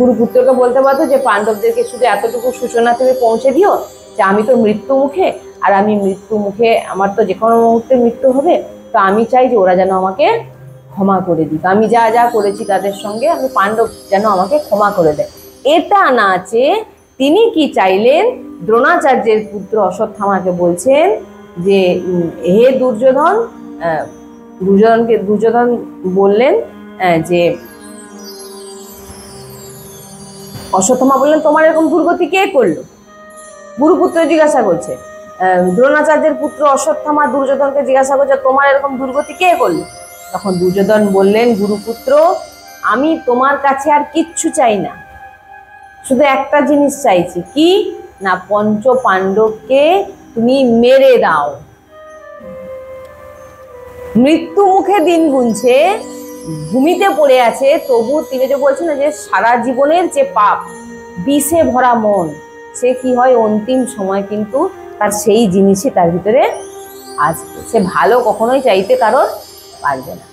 S1: গুরুপুত্রকে বলতে পারতো যে পাণ্ডবদেরকে শুধু এতটুকু সূচনা তুমি পৌঁছে দিও যে আমি তো মৃত্যু মুখে, আর আমি মৃত্যু মুখে, আমার তো যে কোনো মুহূর্তে মৃত্যু হবে, তো আমি চাই যে ওরা যেন আমাকে ক্ষমা করে দিক, আমি যা যা করেছি তাদের সঙ্গে, আমি পাণ্ডব যেন আমাকে ক্ষমা করে দেয়। এটা না চেয়ে তিনি কি চাইলেন, দ্রোণাচার্যের পুত্র অশ্বত্থামাকে বলছেন যে হে দুর্যোধন, দুর্যোধন বললেন যে অশ্বত্থামা বললেন তোমার এরকম দুর্গতি কে করলো? গুরুপুত্র জিজ্ঞাসা করছে, দ্রোণাচার্যের পুত্র অশ্বত্থামা দুর্যোধনকে জিজ্ঞাসা করছে তোমার এরকম দুর্গতি কে করলো? তখন দুর্যোধন বললেন, গুরুপুত্র আমি তোমার কাছে আর কিচ্ছু চাই না, শুধু একটা জিনিস চাইছি, কি না পঞ্চ পাণ্ডবকে তুমি মেরে দাও। মৃত্যু মুখে দিন গুনছে, ভূমিতে পড়ে আছে, তবু তিনি যে বলছেন না যে সারা জীবনের যে পাপ, বিষে ভরা মন, সে কি হয় অন্তিম সময় কিন্তু তার সেই জিনিসই তার ভিতরে আসবে। সে ভালো কখনোই চাইতে কারণ পারবে না।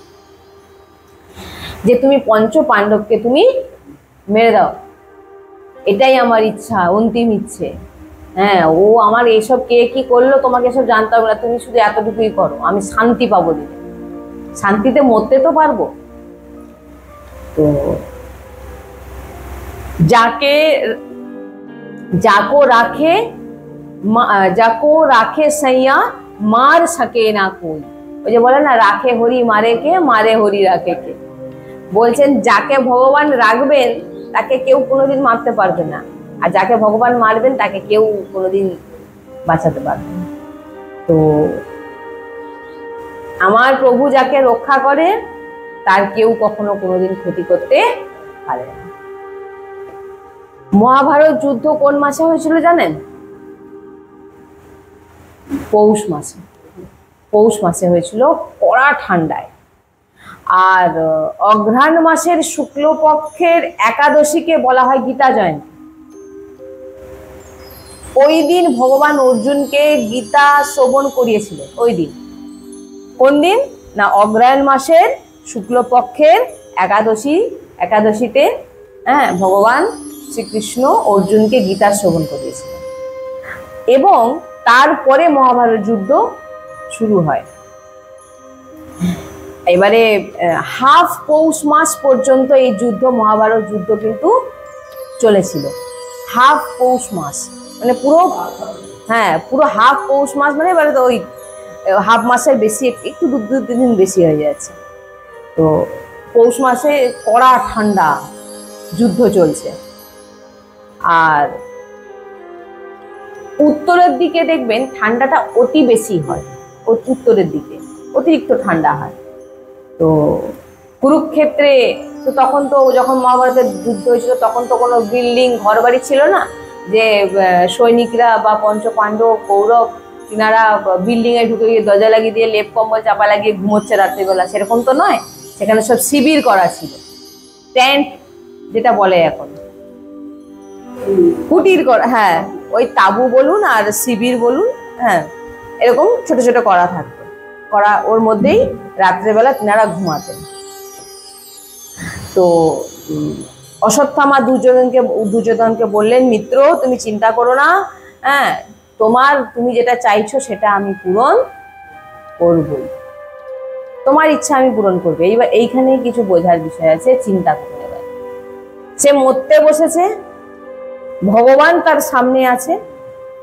S1: যে তুমি পঞ্চ পাণ্ডবকে তুমি মেরে দাও, এটাই আমার ইচ্ছা, অন্তিম ইচ্ছে। হ্যাঁ, ও আমার এসব কে কি করলো তোমাকে এসব জানতে হবে না, তুমি শুধু এতটুকুই করো, আমি শান্তি পাবো দিলে, শান্তিতে মরতে তো পারবো। তো যাকো রাখে সাইয়া মার সকে না কোই, ওই যে বলে না রাখে হরি মারে কে, মারে হরি রাখে কে। বলছেন যাকে ভগবান রাখবেন তাকে কেউ কোনোদিন মারতে পারবে না, আর যাকে ভগবান মারবেন তাকে কেউ কোনোদিন বাঁচাতে পারবে না। তো আমার প্রভু যাকে রক্ষা করে তার কেউ কখনো কোনোদিন ক্ষতি করতে পারে না। মহাভারত যুদ্ধ কোন মাসে হয়েছিল জানেন? পৌষ মাসে। পৌষ মাসে হয়েছিল, কড়া ঠান্ডায়। আর অঘ্রাণ মাসের শুক্লপক্ষের একাদশীকে বলা হয় গীতা জয়ন্তী। ওই দিন ভগবান অর্জুনকে গীতা শ্রবণ করিয়েছিলেন। ওই দিন কোন দিন না অঘ্রাণ মাসের শুক্লপক্ষের একাদশীতে ভগবান শ্রীকৃষ্ণ অর্জুনকে গীতা শ্রবণ করিয়েছিলেন, এবং তারপরে মহাভারত যুদ্ধ শুরু হয়। এবারে হাফ পৌষ মাস পর্যন্ত এই যুদ্ধ, মহাভারত যুদ্ধ কিন্তু চলেছিল। হাফ পৌষ মাস মানে পুরো হাফ পৌষ মাস, মানে এবারে তো ওই হাফ মাসের বেশি, একটু দু তিন দিন বেশি হয়ে যাচ্ছে। তো পৌষ মাসে কড়া ঠান্ডা যুদ্ধ চলছে। আর উত্তরের দিকে দেখবেন ঠান্ডাটা অতি বেশি হয়, উত্তরের দিকে অতিরিক্ত ঠান্ডা হয়। তো কুরুক্ষেত্রে তো তখন তো যখন মহাভারতের যুদ্ধ হয়েছিল তখন তো কোনো বিল্ডিং ঘর বাড়ি ছিল না যে সৈনিকরা বা পঞ্চ পাণ্ডব কৌরব তিনারা বিল্ডিং এ ঢুকে গিয়ে দরজা লাগিয়ে দিয়ে লেপ কম্বল চাপা লাগিয়ে ঘুমোচ্ছে রাত্রিবেলা, সেরকম তো নয়। সেখানে সব শিবির করা ছিল, টেন্ট যেটা বলে এখন, কুটির করা, হ্যাঁ ওই তাবু বলুন আর শিবির বলুন, হ্যাঁ এরকম ছোট ছোট করা থাকতো, করা ওর মধ্যেই রাত্রেবেলা তিনারা ঘুমাতেন। তো অশ্বত্থামা দুর্যোধনকে বললেন, মিত্র তুমি চিন্তা করো না, হ্যাঁ তুমি যেটা চাইছো সেটা আমি পূরণ করবই, তোমার ইচ্ছা আমি পূরণ করবো। এইবার এইখানে কিছু বোঝার বিষয় আছে, চিন্তা করতে হবে। সে মরতে বসেছে, ভগবান তার সামনে আছে।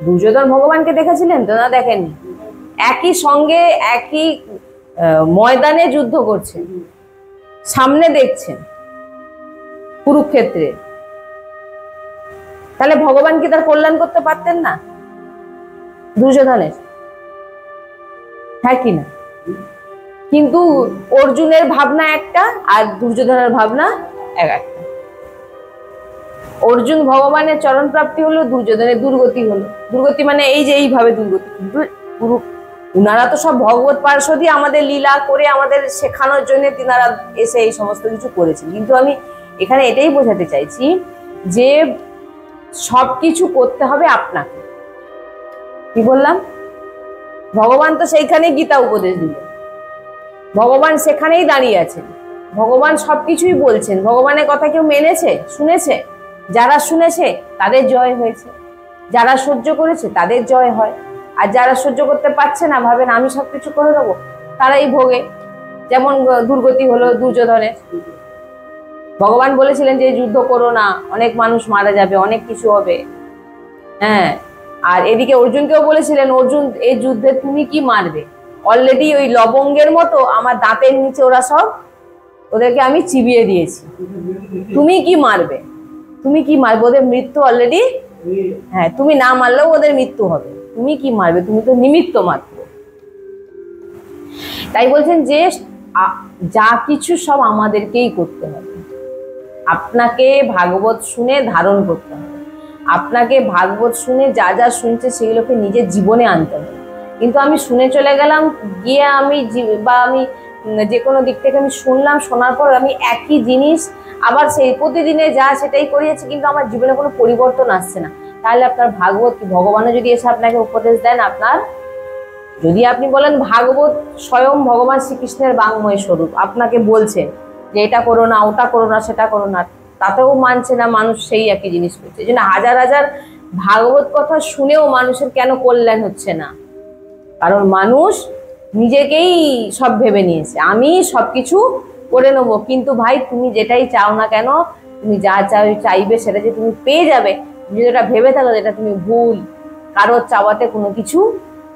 S1: দুর্যোধন ভগবানকে দেখেছিলেন তো না? দেখেননি। একই সঙ্গে একই ময়দানে যুদ্ধ করছেন, সামনে দেখছেন কুরুক্ষেত্রে। তাহলে ভগবান কি তার কল্যাণ করতে পারতেন না দুর্যোধনের? হ্যাঁ কি না? কিন্তু অর্জুনের ভাবনা একটা আর দুর্যোধনের ভাবনা একটা। অর্জুন ভগবানের চরণ প্রাপ্তি হলো, দুর্যোধনের দুর্গতি হলো। দুর্গতি মানে এই যে এইভাবে দুর্গতি, কিন্তু উনারা তো সব ভগবত পার্শ্বদী, আমাদের লীলা করে আমাদের শেখানোর জন্য তিনারা এসে এই সমস্ত কিছু করেছেন। কিন্তু আমি এখানে এটাই বোঝাতে চাইছি যে সবকিছু করতে হবে আপনাকে। কি বললাম? ভগবান তো সেইখানেই গীতা উপদেশ দিলেন, ভগবান সেখানেই দাঁড়িয়ে আছেন, ভগবান সবকিছুই বলছেন। ভগবানের কথা কেউ মেনেছে, শুনেছে? যারা শুনেছে তাদের জয় হয়েছে, যারা সহ্য করেছে তাদের জয় হয়। আর যারা সহ্য করতে পারছে না, ভাবেন আমি সবকিছু করে দেবো, তারাই ভোগে। যেমন দুর্গতি হলো দুর্যোধনের। ভগবান বলেছিলেন যে যুদ্ধ করো না, অনেক মানুষ মারা যাবে, অনেক কিছু হবে। হ্যাঁ, আর এদিকে অর্জুনকেও বলেছিলেন, অর্জুন এই যুদ্ধে তুমি কি মারবে, অলরেডি ওই লবঙ্গের মতো আমার দাঁতের নিচে ওরা সব, ওদেরকে আমি চিবিয়ে দিয়েছি, তুমি কি মারবে, তুমি কি মারবে, ওদের মৃত্যু অলরেডি, হ্যাঁ তুমি না মারলেও ওদের মৃত্যু হবে, তুমি কি মারবে, তুমি তো নিমিত্ত মাত্র। তাই বলছেন যে যা কিছু সব আমাদেরকেই করতে হবে। আপনাকে ভাগবত শুনে ধারণ করতে হবে, আপনাকে ভাগবত শুনে যা যা শুনছে সেগুলোকে নিজের জীবনে আনতে হবে। কিন্তু আমি শুনে চলে গেলাম, গিয়ে আমি আমি যে কোনো দিক থেকে আমি শুনলাম, শোনার পর আমি একই জিনিস আবার সেই প্রতিদিনে যা সেটাই করিয়েছি, কিন্তু আমার জীবনে কোনো পরিবর্তন আসছে না। তাহলে আপনার ভাগবত কি, ভগবানও যদি এসে আপনাকে উপদেশ দেন, আপনার যদি আপনি বলেন ভাগবত স্বয়ং ভগবান শ্রীকৃষ্ণের বাংময় স্বরূপ আপনাকে বলছেন যে এটা করো না, ওটা করো না, সেটা করো না, তাতেও মানছে না মানুষ, সেই একই জিনিস করছে। এই জন্য হাজার হাজার ভাগবত কথা শুনেও মানুষের কেন কল্যাণ হচ্ছে না? কারণ মানুষ নিজেকেই সব ভেবে নিয়েছে, আমি সবকিছু করে নেবো। কিন্তু ভাই তুমি যেটাই চাও না কেন, তুমি যা চাইবে সেটা যে তুমি পেয়ে যাবে, তুমি যেটা ভেবে থাকো যেটা তুমি ভুল। কারোর চাওয়াতে কোনো কিছু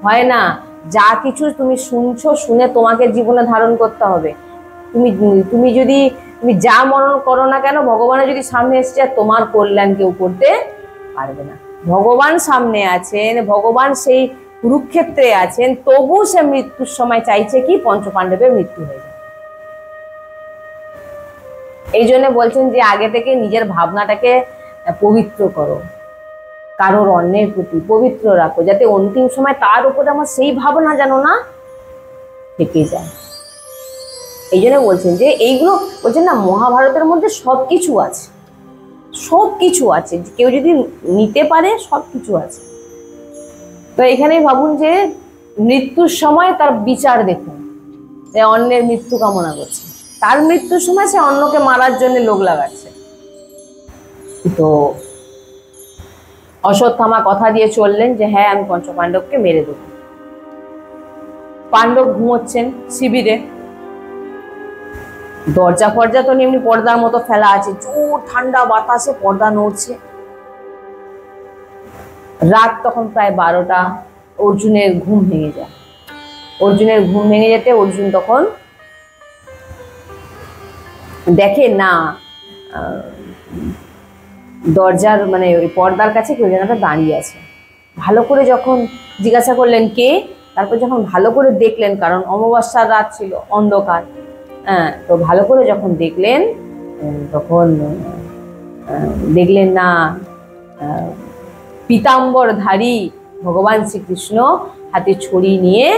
S1: হয় না। যা কিছু তুমি শুনছো, শুনে তোমাকে জীবনে ধারণ করতে হবে। তুমি যদি তুমি যা মনন করো না কেন, ভগবানের যদি সামনে এসছে, তোমার কল্যাণ কেউ করতে পারবে না। ভগবান সামনে আছেন, ভগবান সেই কুরুক্ষেত্রে আছেন, তবু সে মৃত্যুর সময় চাইছে কি পঞ্চপাণ্ডবের মৃত্যু হয়ে যায়। এই জন্য বলছেন যে আগে থেকে নিজের ভাবনাটাকে পবিত্র করো, কারোর অন্যের প্রতি পবিত্র রাখো, যাতে অন্তিম সময় তার উপরে আমার সেই ভাবনা যেন না থেকে যায়। এই জন্য বলছেন যে এইগুলো বলছেন না, মহাভারতের মধ্যে সবকিছু আছে, সবকিছু আছে, কেউ যদি নিতে পারে সবকিছু আছে। তো এখানেই ভাবুন যে মৃত্যুর সময় তার বিচার দেখুন, যে অন্যের মৃত্যু কামনা করছে, তার মৃত্যুর সময় সে অন্যকে মারার জন্য লোক লাগাচ্ছে। তো অশ্বত্থামা কথা দিয়ে চললেন যে হ্যাঁ আমি পঞ্চপাণ্ডবকে মেরে দেব। পাণ্ডব ঘুমোচ্ছেন শিবিরে, দরজা ফরজা তো এমনি পর্দার মতো ফেলা আছে, জোর ঠান্ডা বাতাসে পর্দা নড়ছে। রাত তখন প্রায় 12টা, অর্জুনের ঘুম ভেঙে যায়। অর্জুনের ঘুম ভেঙে যেতে অর্জুন তখন দেখে না দরজার মানে ওই পর্দার কাছে কেউ যেন দাঁড়িয়ে আছে। ভালো করে যখন জিজ্ঞাসা করলেন কে, তারপর যখন ভালো করে দেখলেন, কারণ অমাবস্যার রাত ছিল, অন্ধকার, হ্যাঁ, তো ভালো করে যখন দেখলেন তখন দেখলেন না পীতাম্বরধারী ভগবান শ্রীকৃষ্ণ হাতে ছড়ি নিয়ে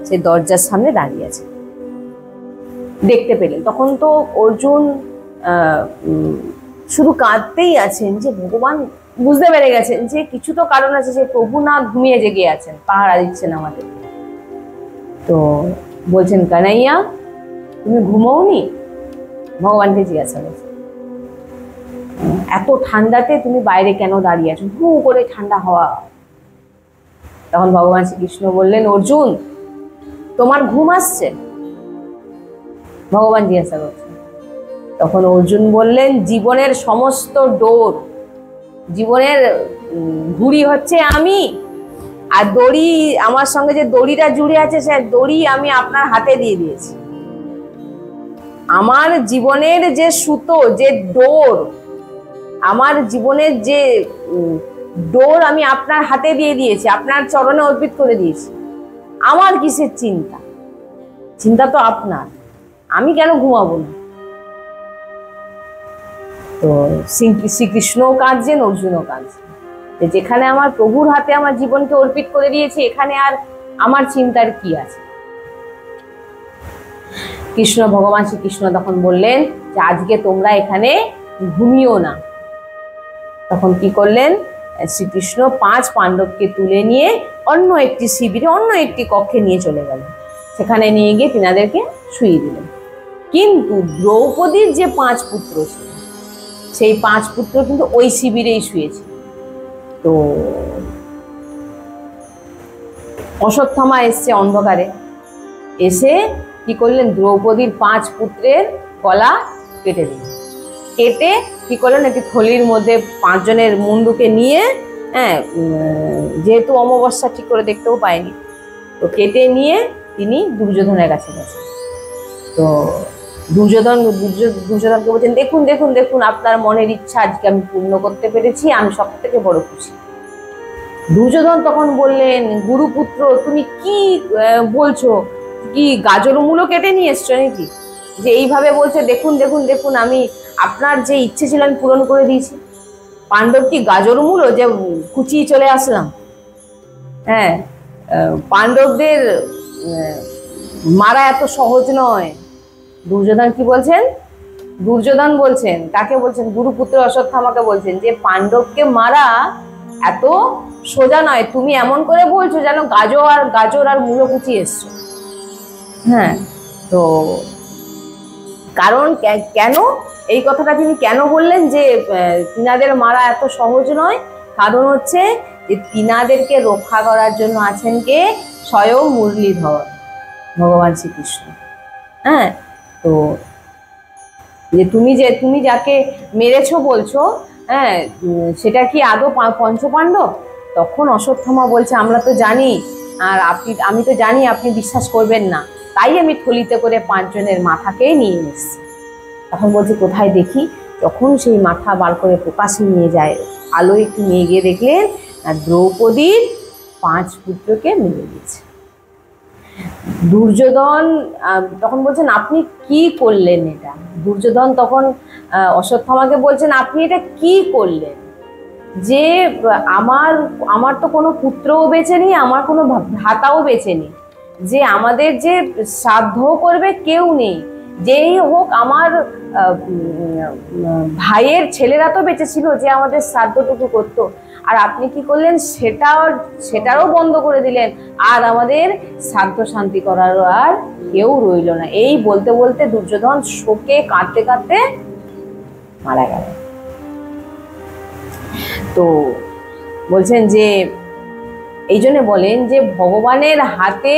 S1: সে দরজার সামনে দাঁড়িয়ে আছে। দেখতে পেলেন তখন তো অর্জুন শুধু কাঁদতেই আছেন, যে ভগবান বুঝতে পেরে গেছেন যে কিছু তো কারণ আছে, যে প্রভু না ঘুমিয়ে জেগে আছেন, পাহারা দিচ্ছেন আমাদের। তো বলছেন কানাইয়া তুমি ঘুমোওনি? ভগবানকে জিজ্ঞাসা করছে, এত ঠান্ডাতে তুমি বাইরে কেন দাঁড়িয়ে আছো, হু করে ঠান্ডা হাওয়া। তখন ভগবান শ্রীকৃষ্ণ বললেন, অর্জুন তোমার ঘুম আসছে? ভগবান জিজ্ঞাসা করছে। তখন অর্জুন বললেন, জীবনের সমস্ত ডোর, জীবনের ঘুড়ি হচ্ছে আমি, আর দড়ি আমার সঙ্গে যে দড়িটা জুড়ে আছে সে দড়ি আমি আপনার হাতে দিয়ে দিয়েছি। আমার জীবনের যে সুতো, যে ডোর, আমার জীবনের যে ডোর আমি আপনার হাতে দিয়ে দিয়েছি, আপনার চরণে অর্পিত করে দিয়েছি। আমার কিসের চিন্তা? চিন্তা তো আপনার, আমি কেন ঘুমাবো না? তো শ্রীকৃষ্ণও কাঁদছেন, অর্জুনও কাঁদছেন, যেখানে আমার প্রভুর হাতে আমার জীবনকে অর্পিত করে দিয়েছি, এখানে আর আমার চিন্তার কি আছে? কৃষ্ণ ভগবান শ্রীকৃষ্ণ তখন বললেন যে আজকে তোমরা এখানে ঘুমিও না। তখন কি করলেন, শ্রীকৃষ্ণ 5 পাণ্ডবকে তুলে নিয়ে অন্য একটি শিবিরে, অন্য একটি কক্ষে নিয়ে চলে গেলেন। সেখানে নিয়ে গিয়ে তিনাদেরকে শুইয়ে দিলেন। কিন্তু দ্রৌপদীর যে 5 পুত্র ছিল, সেই 5 পুত্র কিন্তু ওই শিবিরেই শুয়েছে। তো অশ্বত্থামা এসছে অন্ধকারে, এসে কি করলেন, দ্রৌপদীর 5 পুত্রের গলা কেটে দিলেন। কেটে কি করলেন, একটি থলির মধ্যে 5 জনের মুন্ডুকে নিয়ে, হ্যাঁ, যেহেতু অমাবস্যা ঠিক করে দেখতেও পায়নি, তো কেটে নিয়ে তিনি দুর্যোধনের কাছে গেছেন। তো দুর্যোধনকে বলছেন, দেখুন দেখুন দেখুন, আপনার মনের ইচ্ছা আজকে আমি পূর্ণ করতে পেরেছি, আমি সব থেকে বড় খুশি। দুর্যোধন তখন বললেন, গুরুপুত্র তুমি কি বলছো, কি গাজর মূলো কেটে নিয়ে এসছো নাকি, যে এইভাবে বলছে দেখুন দেখুন দেখুন, আমি আপনার যে ইচ্ছে ছিল আমি পূরণ করে দিয়েছি। পাণ্ডব কি গাজর মূলো যে কুচিয়ে চলে আসলাম? হ্যাঁ, পাণ্ডবদের মারা এত সহজ নয়। দুর্যোধন কি বলছেন, দুর্যোধন বলছেন, কাকে বলছেন, গুরুপুত্র অশ্বত্থামাকে বলছেন যে পাণ্ডবকে মারা এত সোজা নয়, তুমি এমন করে বলছো যেন গাজর আর মূলো কুচিয়ে এসছো। হ্যাঁ, তো কারণ কেন এই কথাটা তিনি কেন বললেন যে তিনাদের মারা এত সহজ নয়, কারণ হচ্ছে যে তিনাদেরকে রক্ষা করার জন্য আছেন কে, স্বয়ং মুরলীধর ভগবান শ্রীকৃষ্ণ। হ্যাঁ, তো তুমি যাকে মেরেছো বলছো, হ্যাঁ, সেটা কি আদৌ পঞ্চপাণ্ডব? তখন অশ্বত্থামা বলছে, আমরা তো জানি, আর আমি তো জানি আপনি বিশ্বাস করবেন না, তাই আমি থলিতে করে 5 জনের মাথাকেই নিয়ে এসেছি। তখন বলছে, কোথায় দেখি। যখন সেই মাথা বার করে প্রকাশে নিয়ে যায়, আলো একটু নিয়ে গিয়ে দেখলেন আর দ্রৌপদীর 5 পুত্রকে মেরে দিয়েছে। দুর্যোধন তখন বলছেন, আপনি কি করলেন এটা? দুর্যোধন তখন অশ্বত্থামাকে বলছেন, আপনি এটা কি করলেন, যে আমার তো কোনো পুত্রও বেঁচে নেই, আমার কোনো ভ্রাতাও বেঁচে নেই, যে আমাদের যে শ্রাদ্ধ করবে কেউ নেই, যেই হোক আমার ভাইয়ের ছেলেরা তো বেঁচে ছিল যে আমাদের শ্রাদ্ধটুকু করতো, আর আপনি কি করলেন, সেটারও বন্ধ করে দিলেন, আর আমাদের শ্রাদ্ধ শান্তি করার আর কেউ রইল না। এই বলতে বলতে দুর্যোধন শোকে কাঁদতে কাঁদতে মারা গেল। তো বলছেন যে এই জন্য বলেন যে ভগবানের হাতে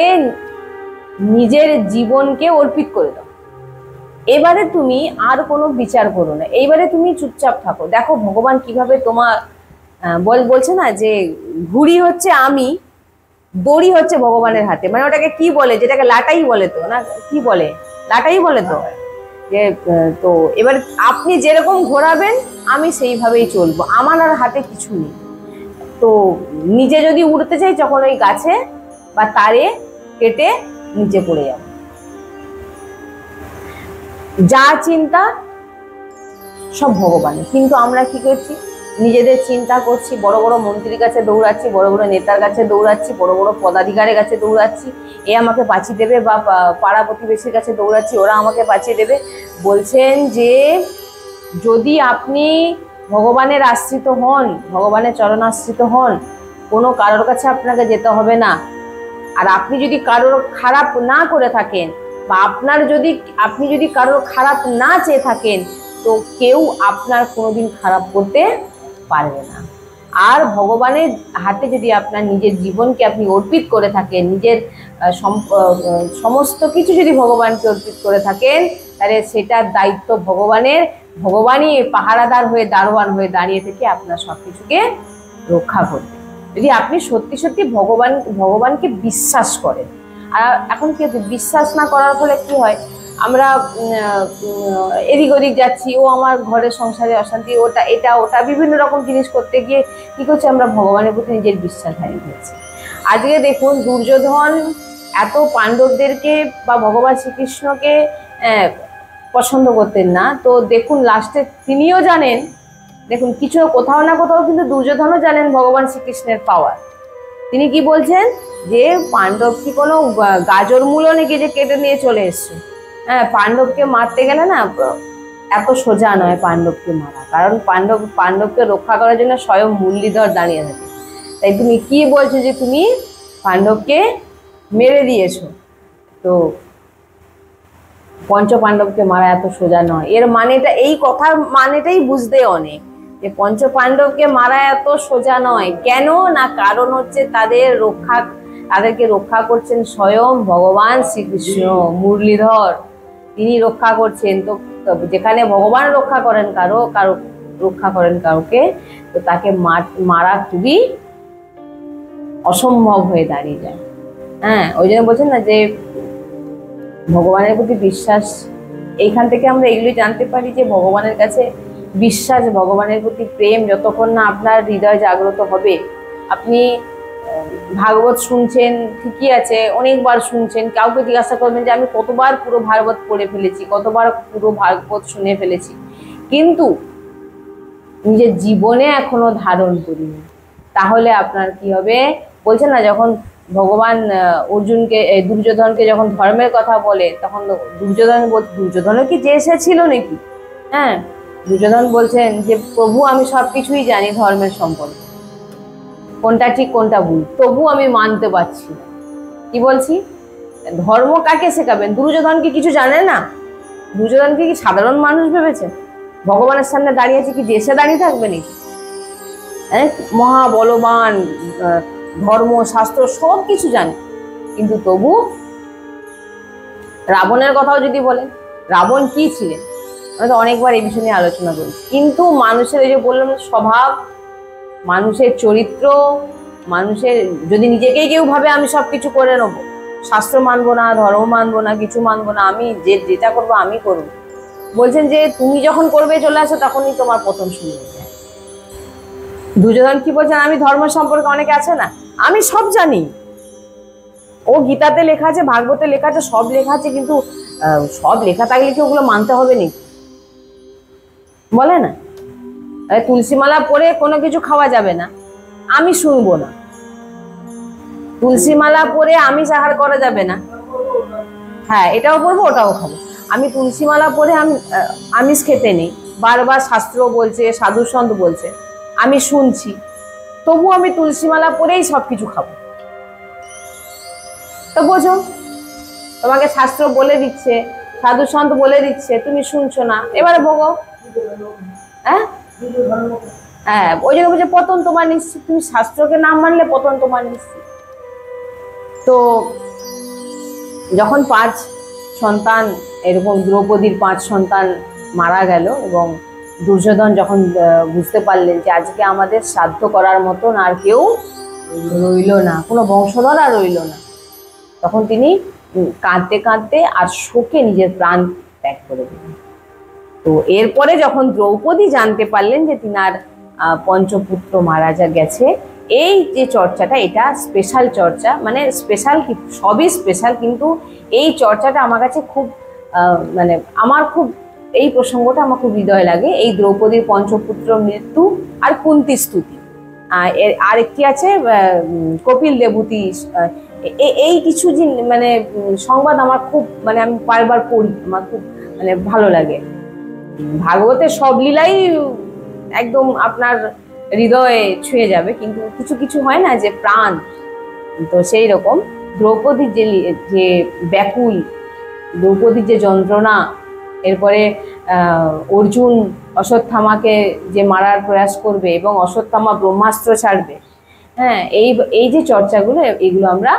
S1: নিজের জীবনকে অর্পিত করে দাও, এবারে তুমি আর কোনো বিচার করো না, এইবারে তুমি চুপচাপ থাকো। দেখো ভগবান কিভাবে তোমার বলছে না যে ঘুড়ি হচ্ছে আমি, দড়ি হচ্ছে ভগবানের হাতে, মানে ওটাকে কি বলে, যেটাকে লাটাই বলে, তো না কি বলে, লাটাই বলে তো, যে তো এবার আপনি যেরকম ঘোরাবেন আমি সেইভাবেই চলবো, আমার আর হাতে কিছু নেই। তো নিজে যদি উড়তে চাই তখন ওই গাছে বা তারে কেটে নিচে পড়ে যাব। যা চিন্তা সব ভগবানের, কিন্তু আমরা কি করছি, নিজেদের চিন্তা করছি, বড় বড় মন্ত্রীর কাছে দৌড়াচ্ছি, বড় বড় নেতার কাছে দৌড়াচ্ছি, বড় বড় পদাধিকারের কাছে দৌড়াচ্ছি, এ আমাকে বাঁচিয়ে দেবে, বা পাড়া প্রতিবেশীর কাছে দৌড়াচ্ছি, ওরা আমাকে বাঁচিয়ে দেবে। বলছেন যে যদি আপনি ভগবানের আশ্রিত হন, ভগবানের চরণাশ্রিত হন, কোনো কারোর কাছে আপনাকে যেতে হবে না। আর আপনি যদি কারোর খারাপ না করে থাকেন, বা আপনি যদি কারোর খারাপ না চেয়ে থাকেন, তো কেউ আপনার কোনোদিন খারাপ করতে পারবে না। আর ভগবানের হাতে যদি আপনার নিজের জীবনকে আপনি অর্পিত করে থাকেন, নিজের সমস্ত কিছু যদি ভগবানকে অর্পিত করে থাকেন, তাহলে সেটার দায়িত্ব ভগবানের। ভগবানই পাহারাদার হয়ে, দারোয়ান হয়ে দাঁড়িয়ে থেকে আপনার সব কিছুকে রক্ষা করবে, যদি আপনি সত্যি সত্যি ভগবানকে বিশ্বাস করেন। আর এখন কি হচ্ছে, বিশ্বাস না করার ফলে কি হয়, আমরা এদিক ওদিক যাচ্ছি, ও আমার ঘরের সংসারে অশান্তি, ওটা বিভিন্ন রকম জিনিস করতে গিয়ে কি করছে, আমরা ভগবানের প্রতি নিজের বিশ্বাস হারিয়ে ফেলছি। আজকে দেখুন, দুর্যোধন এত পাণ্ডবদেরকে বা ভগবান শ্রীকৃষ্ণকে পছন্দ করতেন না, তো দেখুন লাস্টে তিনিও জানেন, দেখুন কিছু কোথাও না কোথাও কিন্তু দুর্যোধনও জানেন ভগবান শ্রীকৃষ্ণের পাওয়ার। তিনি কি বলছেন, যে পাণ্ডব কি কোনো গাজর মূলো নাকি যে কেটে নিয়ে চলে এসছে? হ্যাঁ, পাণ্ডবকে মারতে গেলে না এত সোজা নয় পাণ্ডবকে মারা, কারণ পাণ্ডবকে রক্ষা করার জন্য স্বয়ং মুরলীধর দাঁড়িয়ে থাকে। তাই তুমি কি বলছো যে তুমি পাণ্ডবকে মেরে দিয়েছো? তো পঞ্চপাণ্ডবকে মারা এত সোজা নয়, এর মানেটা, এই কথার মানেটাই বুঝতে অনেক, যে পঞ্চপাণ্ডবকে মারা এত সোজা নয়। কেন না, কারণ হচ্ছে তাদের তাদেরকে রক্ষা করছেন স্বয়ং ভগবান শ্রীকৃষ্ণ মুরলীধর, তিনি রক্ষা করছেন। তো যেখানে ভগবান রক্ষা করেন কারো রক্ষা করেন কাউকে, তো তাকে মারা খুবই অসম্ভব হয়ে দাঁড়িয়ে যায়। হ্যাঁ, ওই জন্য বলছেন না যে ভগবানের প্রতি বিশ্বাস, এইখান থেকে আমরা এগুলো জানতে পারি যে ভগবানের কাছে বিশ্বাস, ভগবানের প্রতি প্রেম যতক্ষণ না আপনার হৃদয় জাগ্রত হবে। আপনি ভাগবত শুনছেন, ঠিকই আছে, অনেকবার শুনছেন, কাউকে জিজ্ঞাসা করবেন যে আমি কতবার পুরো ভাগবত পড়ে ফেলেছি, কতবার পুরো ভাগবত শুনে ফেলেছি, কিন্তু নিজের জীবনে এখনো ধারণ করিনি, তাহলে আপনার কি হবে? বলছেন না, যখন ভগবান অর্জুনকে দুর্যোধনকে যখন ধর্মের কথা বলে, তখন দুর্যোধনের কি যে এসেছিল নাকি? হ্যাঁ, দুর্যোধন বলছেন যে প্রভু আমি সবকিছুই জানি ধর্মের সম্পর্কে, কোনটা ঠিক কোনটা ভুল, তবু আমি মানতে পারছি না। কি বলছি? ধর্ম কাকে শেখাবেন? দুর্যোধন কি কিছু জানে না? দুর্যোধনকে কি সাধারণ মানুষ ভেবেছেন? ভগবানের সামনে দাঁড়িয়ে আছে, কি দেশে দাঁড়িয়ে থাকবে নাকি? মহা বলবান, ধর্ম শাস্ত্র সব কিছু জানে, কিন্তু তবু রাবণের কথাও যদি বলেন, রাবণ কি ছিলেন? আমরা তো অনেকবার এই বিষয় নিয়ে আলোচনা করেছি, কিন্তু মানুষের এই যে বললাম স্বভাব, মানুষের চরিত্র, মানুষের যদি নিজেকেই কেউ ভাবে আমি সবকিছু করে নেবো, শাস্ত্র মানবো না, ধর্ম মানবো না, কিছু মানবো না, আমি যেটা করবো আমি করবো, বলছেন যে তুমি যখন করবে চলে আসো, তখনই তোমার পতন শুরু হয়ে যায়। দুর্যোধন কি বলছেন? আমি ধর্ম সম্পর্কে অনেকে আছে না, আমি সব জানি, ও গীতাতে লেখা আছে, ভাগবতে লেখা আছে, সব লেখা আছে, কিন্তু সব লেখা থাকলে কি ওগুলো মানতে হবে নাকি? বলে না, তুলসী মালা পরে কোনো কিছু খাওয়া যাবে না, আমি শুনবো না। তুলসী মালা পরে আমিষ আহার করা যাবে না, হ্যাঁ এটাও করবো ওটাও খাবো। আমি তুলসী মালা পরে আমিষ খেতে নেই, বারবার শাস্ত্র বলছে, সাধু সন্ত বলছে, আমি শুনছি, তবু আমি তুলসী মালা পরেই সবকিছু খাবো। তো বোঝো, তোমাকে শাস্ত্র বলে দিচ্ছে, সাধু সন্ত বলে দিচ্ছে, তুমি শুনছো না, এবারে ভোগো। হ্যাঁ, ওই জন্য বলছে পতন তোমার নিশ্চিত, তুমি শাস্ত্রকে না মানলে পতন তোমার নিশ্চিত। তো যখন 5 সন্তান, এরকম দ্রৌপদীর 5 সন্তান মারা গেল, এবং দুর্যোধন যখন বুঝতে পারলেন যে আজকে আমাদের শ্রাদ্ধ করার মতন আর কেউ রইল না, কোনো বংশধর আর রইল না, তখন তিনি কাঁদতে কাঁদতে আর শোকে নিজের প্রাণ ত্যাগ করে দিলেন। তো এরপরে যখন দ্রৌপদী জানতে পারলেন যে তিনার পঞ্চপুত্র মারা গেছে, এই যে চর্চাটা, এটা স্পেশাল চর্চা, মানে স্পেশাল কি, সবই স্পেশাল, কিন্তু এই চর্চাটা আমার কাছে খুব মানে আমার খুব, এই প্রসঙ্গটা আমার খুব হৃদয় লাগে। এই দ্রৌপদীর পঞ্চপুত্র মৃত্যু আর কুন্তি স্তুতি, আরেকটি আছে কপিল দেবতী, এই কিছু মানে সংবাদ আমার খুব, মানে আমি বারবার পড়ি, আমার খুব মানে ভালো লাগে। ভাগবতের সব লীলাই একদম আপনার হৃদয়ে ছুঁয়ে যাবে, কিন্তু কিছু কিছু হয় না যে প্রাণ, তো সেই রকম দ্রৌপদীর যে ব্যাকুল, দ্রৌপদীর যে যন্ত্রণা, এরপরে অর্জুন অশ্বত্থামাকে যে মারার প্রয়াস করবে এবং অশ্বত্থামা ব্রহ্মাস্ত্র ছাড়বে, হ্যাঁ, এই যে চর্চাগুলো, এগুলো আমরা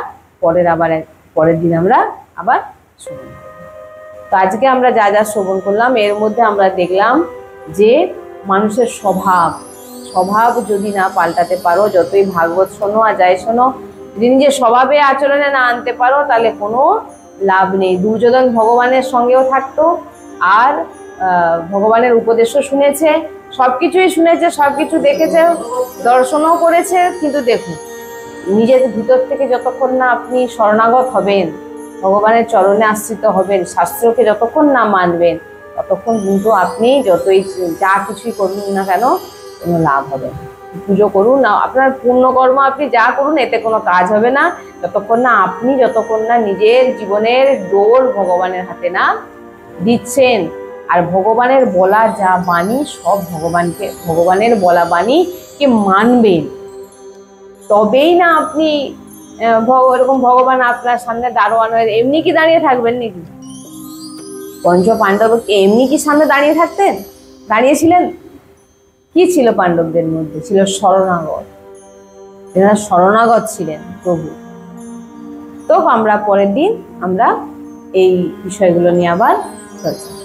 S1: পরের দিন আমরা আবার শুনব। তো আজকে আমরা যা যা শ্রবণ করলাম, এর মধ্যে আমরা দেখলাম যে মানুষের স্বভাব যদি না পাল্টাতে পারো, যতই ভাগবত শোনো আর যাই শোনো, যদি নিজের স্বভাবে আচরণে না আনতে পারো, তাহলে কোনো লাভ নেই। দুর্যোধন ভগবানের সঙ্গেও থাকতো, আর ভগবানের উপদেশও শুনেছে, সবকিছুই শুনেছে, সবকিছু দেখেছে, দর্শনও করেছে, কিন্তু দেখুন নিজের ভিতর থেকে যতক্ষণ না আপনি শরণাগত হবেন, ভগবানের চরণে আশ্রিত হবেন, শাস্ত্রকে যতক্ষণ না মানবেন, ততক্ষণ কিন্তু আপনি যতই যা কিছুই করুন না কেন, কোনো লাভ হবে না। পুজো করুন না, আপনার পুণ্যকর্ম আপনি যা করুন, এতে কোনো কাজ হবে না, যতক্ষণ না নিজের জীবনের ডোর ভগবানের হাতে না দিচ্ছেন। আর ভগবানের বলা যা বাণী, সব ভগবানের বলা বাণীকে মানবেন, তবেই না আপনি এরকম ভগবান আপনার সামনে দাঁড়ানো। এমনি কি দাঁড়িয়ে থাকবেন নাকি? পঞ্চ পাণ্ডব এমনি কি সামনে দাঁড়িয়েছিলেন? কি ছিল পাণ্ডবদের মধ্যে? ছিল শরণাগত, এনারা শরণাগত ছিলেন প্রভু। তো আমরা পরের দিন আমরা এই বিষয়গুলো নিয়ে আবার চর্চা